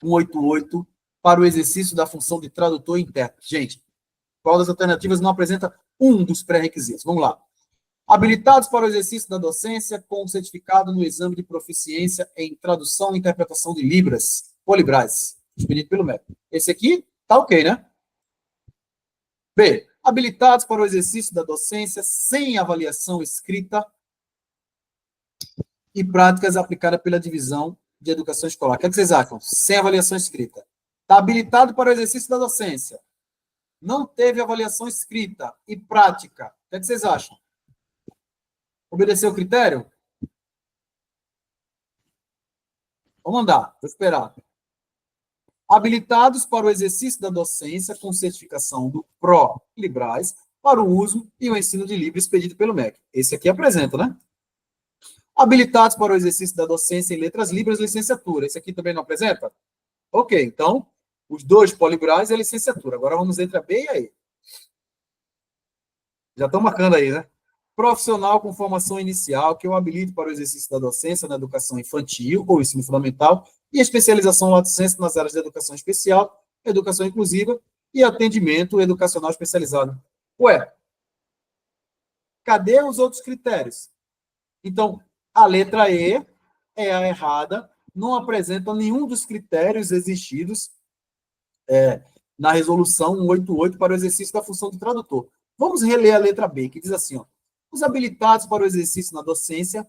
188 para o exercício da função de tradutor e intérprete? Gente, qual das alternativas não apresenta um dos pré-requisitos? Vamos lá. Habilitados para o exercício da docência com certificado no exame de proficiência em tradução e interpretação de Libras, ou Librais, expedido pelo MEC. Esse aqui tá ok, né? B. Habilitados para o exercício da docência sem avaliação escrita e práticas aplicadas pela divisão de educação escolar. O que vocês acham? Sem avaliação escrita. Está habilitado para o exercício da docência. Não teve avaliação escrita e prática. O que vocês acham? Obedeceu o critério? Vamos andar, vou esperar. Habilitados para o exercício da docência com certificação do PRO-Librais para o uso e o ensino de Libras expedido pelo MEC. Esse aqui apresenta, né? Habilitados para o exercício da docência em letras Libras, licenciatura. Esse aqui também não apresenta? Ok, então, os dois Polibrais é licenciatura. Agora vamos entre a B e a E. Já estão marcando aí, né? Profissional com formação inicial, que eu habilito para o exercício da docência na educação infantil ou ensino fundamental e especialização lato sensu nas áreas de educação especial, educação inclusiva e atendimento educacional especializado. Ué, cadê os outros critérios? Então, a letra E é a errada, não apresenta nenhum dos critérios exigidos na resolução 188 para o exercício da função de tradutor. Vamos reler a letra B, que diz assim, ó, os habilitados para o exercício na docência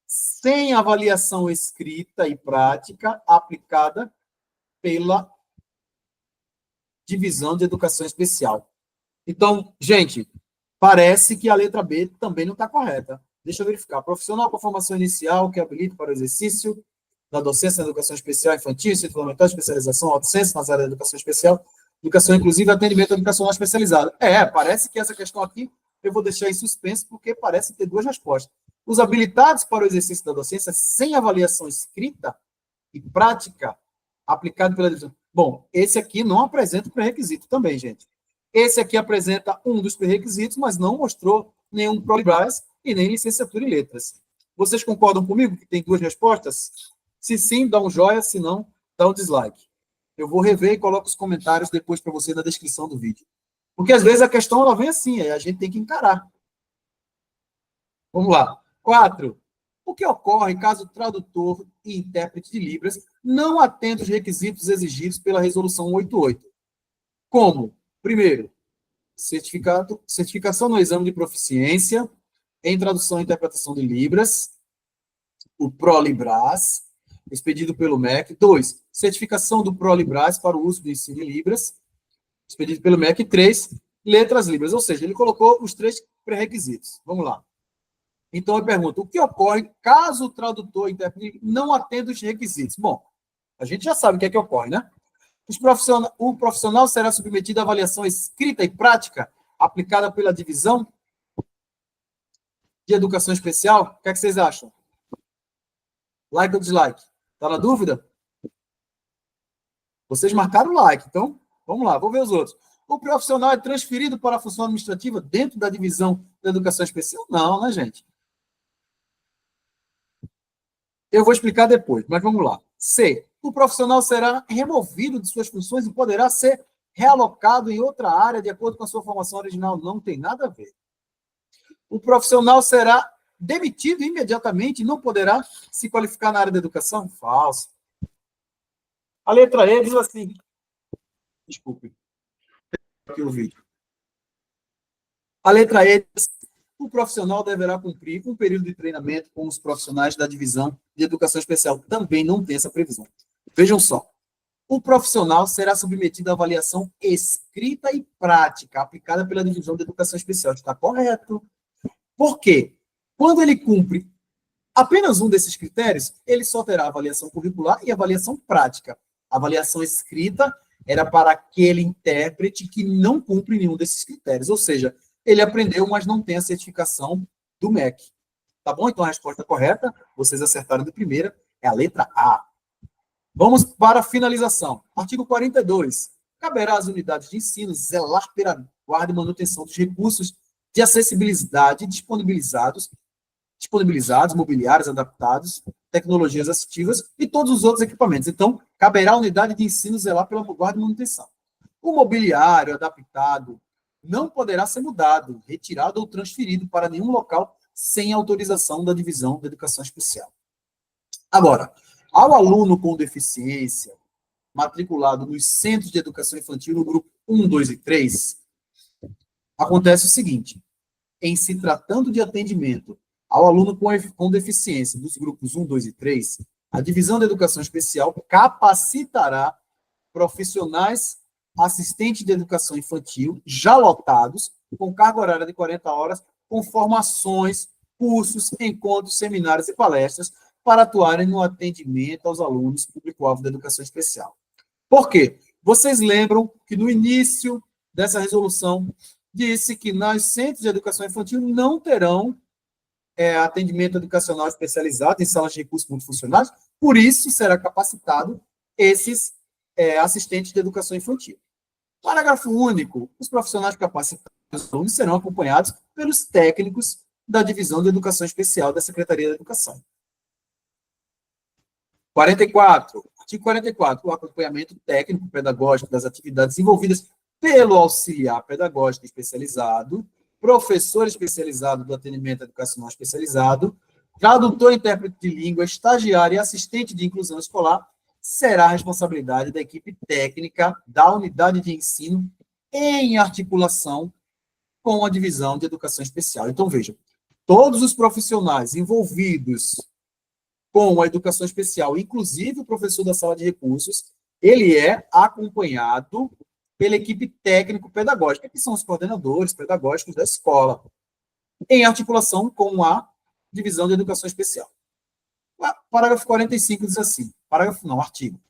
sem avaliação escrita e prática aplicada pela divisão de educação especial. Então, gente, parece que a letra B também não está correta. Deixa eu verificar. Profissional com formação inicial que habilita para o exercício da docência na educação especial infantil, ensino fundamental, especialização, autocenso nas áreas de educação especial, educação inclusiva e atendimento educacional especializado. Parece que essa questão aqui eu vou deixar em suspenso porque parece ter duas respostas. Os habilitados para o exercício da docência sem avaliação escrita e prática aplicado pela divisão. Bom, esse aqui não apresenta o pré-requisito também, gente. Esse aqui apresenta um dos pré-requisitos, mas não mostrou nenhum ProLibras e nem licenciatura em letras. Vocês concordam comigo que tem duas respostas? Se sim, dá um joia, se não, dá um dislike. Eu vou rever e coloco os comentários depois para você na descrição do vídeo. Porque às vezes a questão ela vem assim, aí a gente tem que encarar. Vamos lá. 4. O que ocorre caso o tradutor e intérprete de Libras não atenda os requisitos exigidos pela Resolução 188? Como? Primeiro, certificação no exame de proficiência em tradução e interpretação de Libras, o ProLibras, expedido pelo MEC. 2. Certificação do ProLibras para o uso do ensino de Libras. expedido pelo MEC, 3 letras livres, ou seja, ele colocou os 3 pré-requisitos. Vamos lá. Então, eu pergunto, o que ocorre caso o tradutor e intérprete não atenda os requisitos? Bom, a gente já sabe o que é que ocorre, né? O profissional será submetido à avaliação escrita e prática aplicada pela divisão de educação especial. O que é que vocês acham? Like ou dislike? Está na dúvida? Vocês marcaram o like, então vamos lá, vou ver os outros. O profissional é transferido para a função administrativa dentro da divisão da educação especial? Não, né, gente? Eu vou explicar depois, mas vamos lá. C. O profissional será removido de suas funções e poderá ser realocado em outra área de acordo com a sua formação original. Não tem nada a ver. O profissional será demitido imediatamente e não poderá se qualificar na área da educação? Falso. A letra E diz assim. Desculpe. Aqui o vídeo. A letra E diz: o profissional deverá cumprir um período de treinamento com os profissionais da divisão de educação especial. Também não tem essa previsão. Vejam só. O profissional será submetido à avaliação escrita e prática aplicada pela divisão de educação especial. Está correto. Por quê? Quando ele cumpre apenas um desses critérios, ele só terá avaliação curricular e avaliação prática. A avaliação escrita era para aquele intérprete que não cumpre nenhum desses critérios, ou seja, ele aprendeu, mas não tem a certificação do MEC. Tá bom? Então a resposta correta, vocês acertaram de primeira, é a letra A. Vamos para a finalização. Artigo 42. Caberá às unidades de ensino zelar pela guarda e manutenção dos recursos de acessibilidade disponibilizados, mobiliários adaptados, tecnologias assistivas e todos os outros equipamentos. Então, caberá à unidade de ensino zelar pela guarda e manutenção. O mobiliário adaptado não poderá ser mudado, retirado ou transferido para nenhum local sem autorização da divisão de educação especial. Agora, ao aluno com deficiência, matriculado nos centros de educação infantil no grupo 1, 2 e 3, acontece o seguinte: em se tratando de atendimento ao aluno com deficiência dos grupos 1, 2 e 3, a divisão de educação especial capacitará profissionais assistentes de educação infantil já lotados, com carga horária de 40 horas, com formações, cursos, encontros, seminários e palestras para atuarem no atendimento aos alunos público-alvo da educação especial. Por quê? Vocês lembram que no início dessa resolução disse que nos centros de educação infantil não terão atendimento educacional especializado em salas de recursos multifuncionais, por isso será capacitado esses assistentes de educação infantil. Parágrafo único. Os profissionais capacitados serão acompanhados pelos técnicos da Divisão de Educação Especial da Secretaria da Educação. 44. Artigo 44. O acompanhamento técnico pedagógico das atividades desenvolvidas pelo auxiliar pedagógico especializado, professor especializado do atendimento educacional especializado, tradutor e intérprete de língua, estagiário e assistente de inclusão escolar, será a responsabilidade da equipe técnica da unidade de ensino em articulação com a divisão de educação especial. Então, vejam, todos os profissionais envolvidos com a educação especial, inclusive o professor da sala de recursos, ele é acompanhado pela equipe técnico-pedagógica, que são os coordenadores pedagógicos da escola, em articulação com a divisão de educação especial. Parágrafo 45 diz assim, artigo.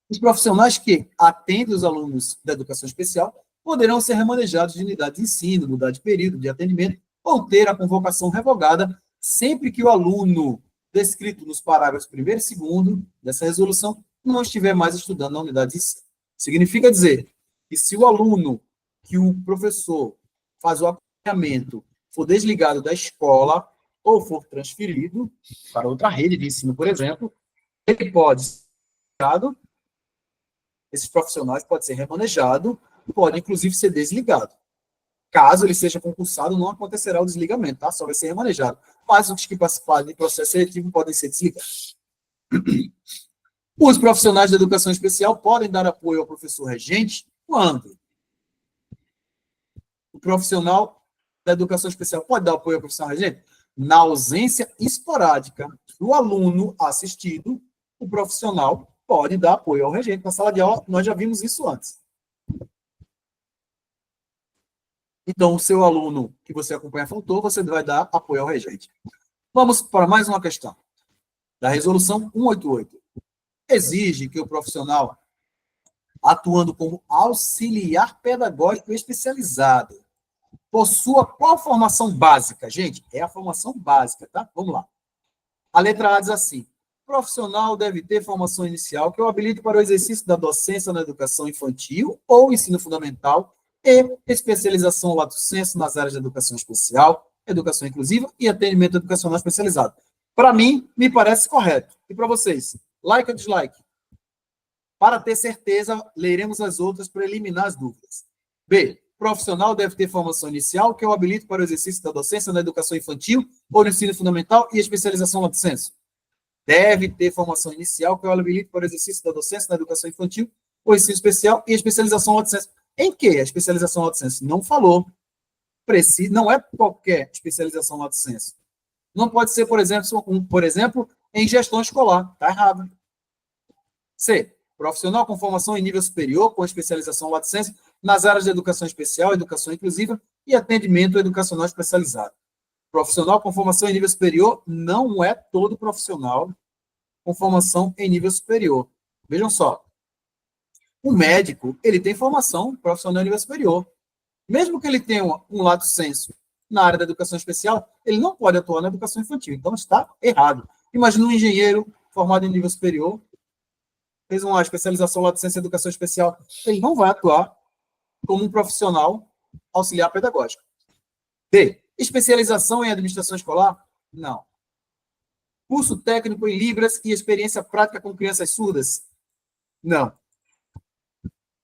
Os profissionais que atendem os alunos da educação especial poderão ser remanejados de unidade de ensino, mudar de período de atendimento ou ter a convocação revogada sempre que o aluno descrito nos parágrafos 1º e 2º dessa resolução não estiver mais estudando na unidade de ensino. Significa dizer que se o aluno que o professor faz o acompanhamento for desligado da escola ou for transferido para outra rede de ensino, por exemplo, ele pode ser desligado, esses profissionais podem ser remanejados, pode inclusive ser desligado. Caso ele seja concursado, não acontecerá o desligamento, tá? Só vai ser remanejado. Mas os que participarem de processo seletivo podem ser desligados. Os profissionais da educação especial podem dar apoio ao professor regente quando? O profissional da educação especial pode dar apoio ao professor regente? Na ausência esporádica do aluno assistido, o profissional pode dar apoio ao regente. Na sala de aula, nós já vimos isso antes. Então, o seu aluno que você acompanha faltou, você vai dar apoio ao regente. Vamos para mais uma questão. Da resolução 188. Exige que o profissional, atuando como auxiliar pedagógico especializado, possua qual formação básica? Gente, é a formação básica, tá? Vamos lá. A letra A diz assim: profissional deve ter formação inicial que o habilite para o exercício da docência na educação infantil ou ensino fundamental e especialização lato sensu nas áreas de educação especial, educação inclusiva e atendimento educacional especializado. Para mim, me parece correto. E para vocês? Like ou dislike? Para ter certeza, leremos as outras para eliminar as dúvidas. B. Profissional deve ter formação inicial que o habilite para o exercício da docência na educação infantil ou no ensino fundamental e especialização lato sensu. Deve ter formação inicial que o habilite para o exercício da docência na educação infantil ou ensino especial e especialização lato sensu. Em que a especialização lato sensu? Não falou. Não é qualquer especialização lato sensu. Não pode ser, por exemplo, em gestão escolar. Está errado. C. Profissional com formação em nível superior, com especialização lato sensu, nas áreas de educação especial, educação inclusiva e atendimento educacional especializado. Profissional com formação em nível superior não é todo profissional com formação em nível superior. Vejam só. O médico, ele tem formação profissional em nível superior. Mesmo que ele tenha um lato sensu na área da educação especial, ele não pode atuar na educação infantil. Então, está errado. Imagina um engenheiro formado em nível superior, fez uma especialização lato sensu em educação especial, ele não vai atuar como um profissional auxiliar pedagógico. D. Especialização em administração escolar? Não. Curso técnico em Libras e experiência prática com crianças surdas? Não.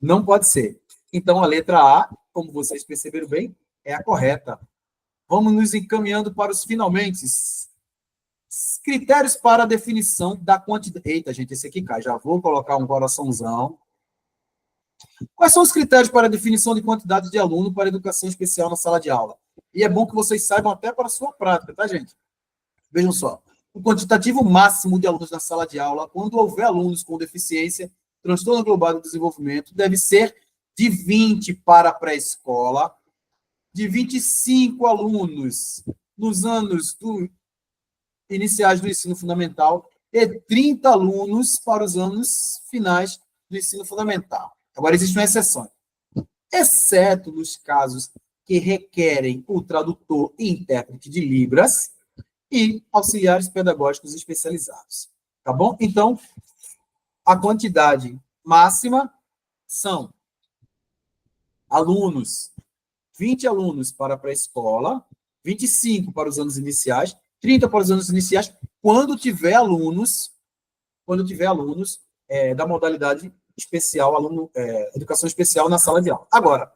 Não pode ser. Então, a letra A, como vocês perceberam bem, é a correta. Vamos nos encaminhando para os finalmente. Critérios para a definição da quantidade. Eita, gente, esse aqui cai. Já vou colocar um coraçãozão. Quais são os critérios para a definição de quantidade de aluno para educação especial na sala de aula? E é bom que vocês saibam até para a sua prática, tá, gente? Vejam só. O quantitativo máximo de alunos na sala de aula, quando houver alunos com deficiência, transtorno global do desenvolvimento, deve ser de 20 para a pré-escola, de 25 alunos nos anos iniciais do ensino fundamental e 30 alunos para os anos finais do ensino fundamental. Agora, existe uma exceção. Exceto nos casos que requerem o tradutor e intérprete de Libras e auxiliares pedagógicos especializados. Tá bom? Então, a quantidade máxima são alunos, 20 alunos para a pré-escola, 25 para os anos iniciais, 30 para os anos iniciais, quando tiver alunos da modalidade especial, educação especial na sala de aula. Agora,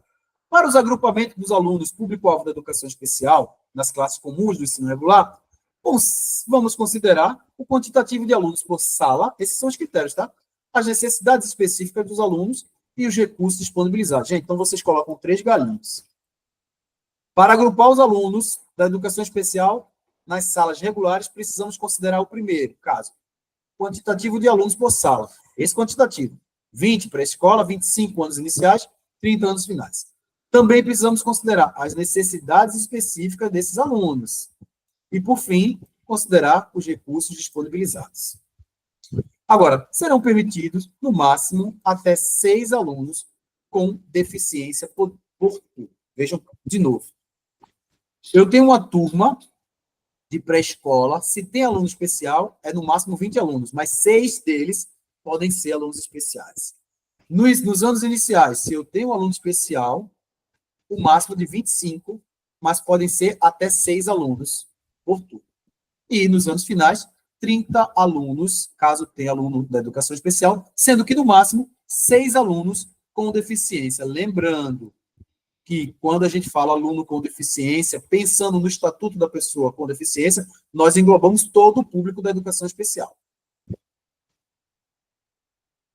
para os agrupamentos dos alunos público-alvo da educação especial, nas classes comuns do ensino regular, vamos considerar o quantitativo de alunos por sala, esses são os critérios, tá? As necessidades específicas dos alunos e os recursos disponibilizados. Gente, então vocês colocam 3 galinhos. Para agrupar os alunos da educação especial nas salas regulares, precisamos considerar o primeiro caso, quantitativo de alunos por sala. Esse quantitativo, 20 para a escola, 25 anos iniciais, 30 anos finais. Também precisamos considerar as necessidades específicas desses alunos. E, por fim, considerar os recursos disponibilizados. Agora, serão permitidos, no máximo, até 6 alunos com deficiência por turno. Vejam de novo. Eu tenho uma turma de pré-escola, se tem aluno especial, é no máximo 20 alunos, mas 6 deles podem ser alunos especiais. Nos anos iniciais, se eu tenho um aluno especial, o máximo de 25, mas podem ser até 6 alunos por turno. E nos anos finais, 30 alunos, caso tenha aluno da educação especial, sendo que no máximo 6 alunos com deficiência. Lembrando que quando a gente fala aluno com deficiência, pensando no estatuto da pessoa com deficiência, nós englobamos todo o público da educação especial.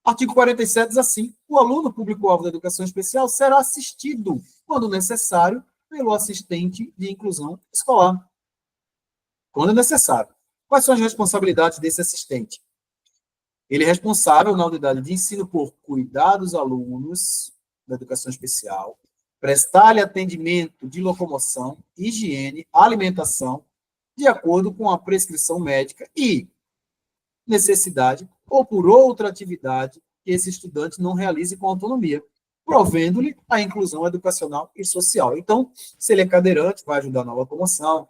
Artigo 47 diz assim: o aluno público-alvo da educação especial será assistido, quando necessário, pelo assistente de inclusão escolar. Quando necessário. Quais são as responsabilidades desse assistente? Ele é responsável na unidade de ensino por cuidar dos alunos da educação especial, prestar-lhe atendimento de locomoção, higiene, alimentação, de acordo com a prescrição médica e necessidade ou por outra atividade que esse estudante não realize com autonomia, provendo-lhe a inclusão educacional e social. Então, se ele é cadeirante, vai ajudar na locomoção.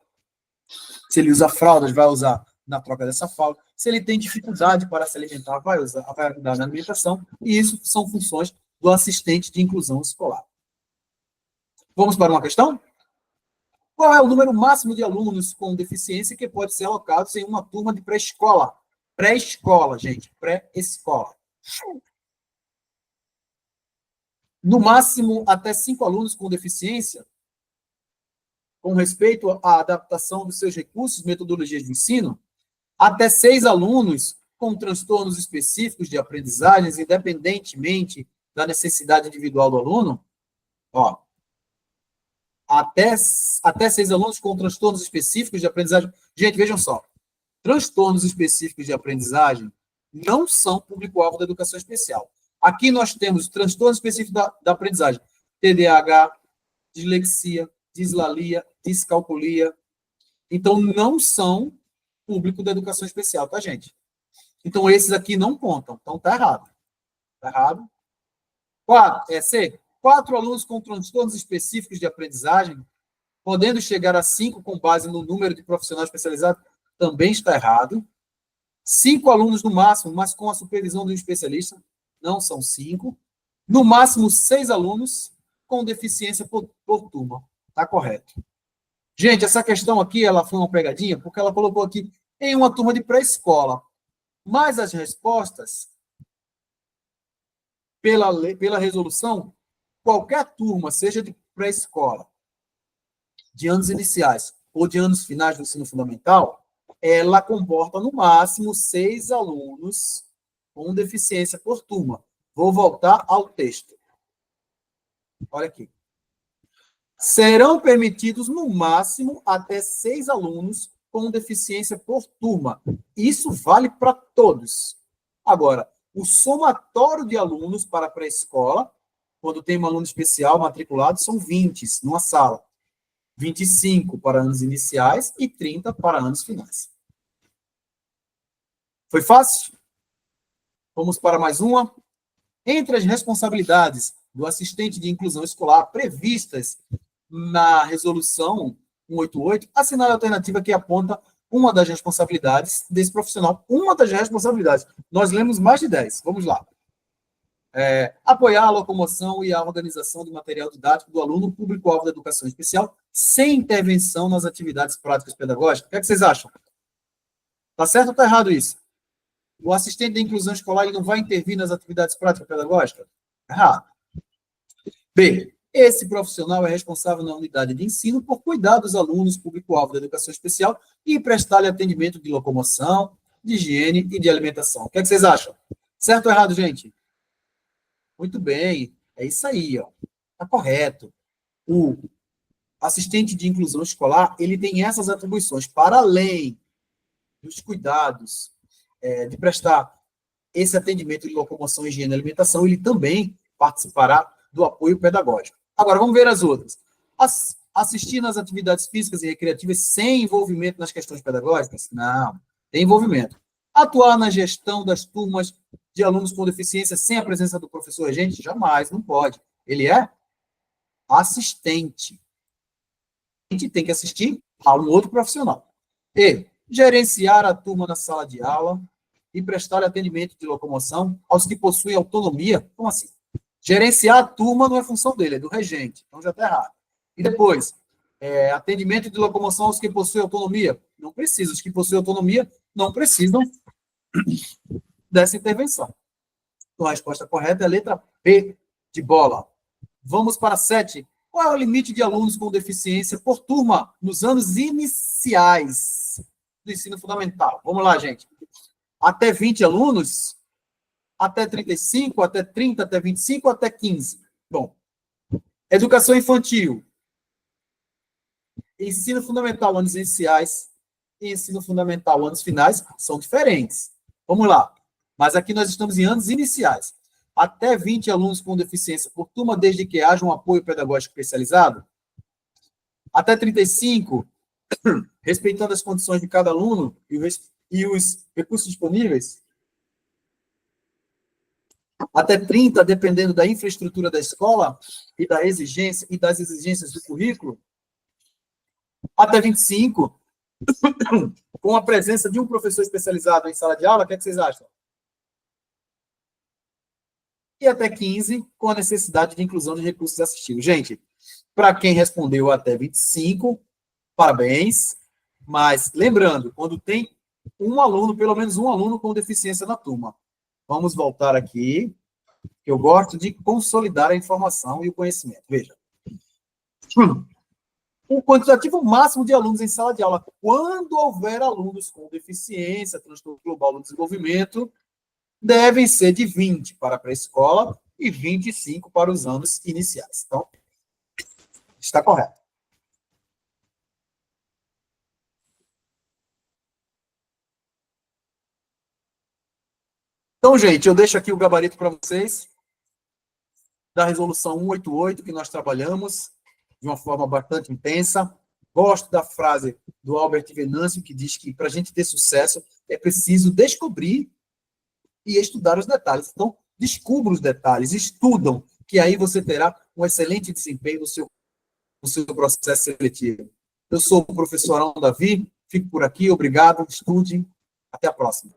Se ele usa fraldas, vai usar na troca dessa fralda. Se ele tem dificuldade para se alimentar, vai ajudar na alimentação. E isso são funções do assistente de inclusão escolar. Vamos para uma questão? Qual é o número máximo de alunos com deficiência que pode ser alocados em uma turma de pré-escola? Pré-escola, gente. Pré-escola. No máximo, até 5 alunos com deficiência, com respeito à adaptação dos seus recursos, metodologias de ensino, até 6 alunos com transtornos específicos de aprendizagens, independentemente da necessidade individual do aluno. Ó, até 6 alunos com transtornos específicos de aprendizagem. Gente, vejam só. Transtornos específicos de aprendizagem não são público-alvo da educação especial. Aqui nós temos transtornos específicos da aprendizagem. TDAH, dislexia, dislalia, descalculia. Então, não são público da educação especial, tá, gente? Então, esses aqui não contam. Então, tá errado. Tá errado. 4 alunos com transtornos específicos de aprendizagem, podendo chegar a 5 com base no número de profissionais especializados, também está errado. 5 alunos no máximo, mas com a supervisão de um especialista, não são 5. No máximo, 6 alunos com deficiência por turma. Está correto. Gente, essa questão aqui, ela foi uma pegadinha, porque ela colocou aqui em uma turma de pré-escola. Mas as respostas, pela resolução, qualquer turma, seja de pré-escola, de anos iniciais ou de anos finais do ensino fundamental, ela comporta, no máximo, 6 alunos com deficiência por turma. Vou voltar ao texto. Olha aqui. Serão permitidos, no máximo, até 6 alunos com deficiência por turma. Isso vale para todos. Agora, o somatório de alunos para pré-escola, quando tem um aluno especial matriculado, são 20 numa sala. 25 para anos iniciais e 30 para anos finais. Foi fácil? Vamos para mais uma. Entre as responsabilidades do assistente de inclusão escolar previstas na resolução 188, assinale a alternativa que aponta uma das responsabilidades desse profissional. Uma das responsabilidades. Nós lemos mais de 10. Vamos lá. Apoiar a locomoção e a organização do material didático do aluno público-alvo da educação especial, sem intervenção nas atividades práticas pedagógicas. O que é que vocês acham? Está certo ou está errado isso? O assistente de inclusão escolar ele não vai intervir nas atividades práticas pedagógicas? Errado. B. Esse profissional é responsável na unidade de ensino por cuidar dos alunos público-alvo da educação especial e prestar-lhe atendimento de locomoção, de higiene e de alimentação. O que é que vocês acham? Certo ou errado, gente? Muito bem. É isso aí, ó. Está correto. O assistente de inclusão escolar, ele tem essas atribuições, para além dos cuidados de prestar esse atendimento de locomoção, higiene e alimentação, ele também participará do apoio pedagógico. Agora, vamos ver as outras. Assistir nas atividades físicas e recreativas sem envolvimento nas questões pedagógicas? Não, tem envolvimento. Atuar na gestão das turmas de alunos com deficiência sem a presença do professor regente? Jamais, não pode. Ele é assistente. A gente tem que assistir a um outro profissional. E gerenciar a turma na sala de aula e prestar atendimento de locomoção aos que possuem autonomia. Como assim? Gerenciar a turma não é função dele, é do regente. Então já está errado. E depois, atendimento de locomoção aos que possuem autonomia. Não precisa. Os que possuem autonomia não precisam dessa intervenção. Então a resposta correta é a letra B de bola. Vamos para 7. Qual é o limite de alunos com deficiência por turma nos anos iniciais do ensino fundamental? Vamos lá, gente. Até 20 alunos? Até 35? Até 30? Até 25? Até 15? Bom, educação infantil. Ensino fundamental, anos iniciais e ensino fundamental, anos finais, são diferentes. Vamos lá. Mas aqui nós estamos em anos iniciais. até 20 alunos com deficiência por turma, desde que haja um apoio pedagógico especializado. Até 35, respeitando as condições de cada aluno e os recursos disponíveis. Até 30, dependendo da infraestrutura da escola e das exigências do currículo. Até 25, com a presença de um professor especializado em sala de aula. O que é que vocês acham? E até 15, com a necessidade de inclusão de recursos assistivos. Gente, para quem respondeu até 25, parabéns. Mas, lembrando, quando tem um aluno, pelo menos um aluno com deficiência na turma. Vamos voltar aqui. Eu gosto de consolidar a informação e o conhecimento. Veja. O quantitativo máximo de alunos em sala de aula, quando houver alunos com deficiência, transtorno global do desenvolvimento, devem ser de 20 para a pré-escola e 25 para os anos iniciais. Então, está correto. Então, gente, eu deixo aqui o gabarito para vocês da resolução 188 que nós trabalhamos de uma forma bastante intensa. Gosto da frase do Albert Venâncio, que diz que para a gente ter sucesso é preciso descobrir e estudar os detalhes. Então, descubra os detalhes, estudam, que aí você terá um excelente desempenho no seu processo seletivo. Eu sou o professor Arão Davi, fico por aqui, obrigado, estude, até a próxima.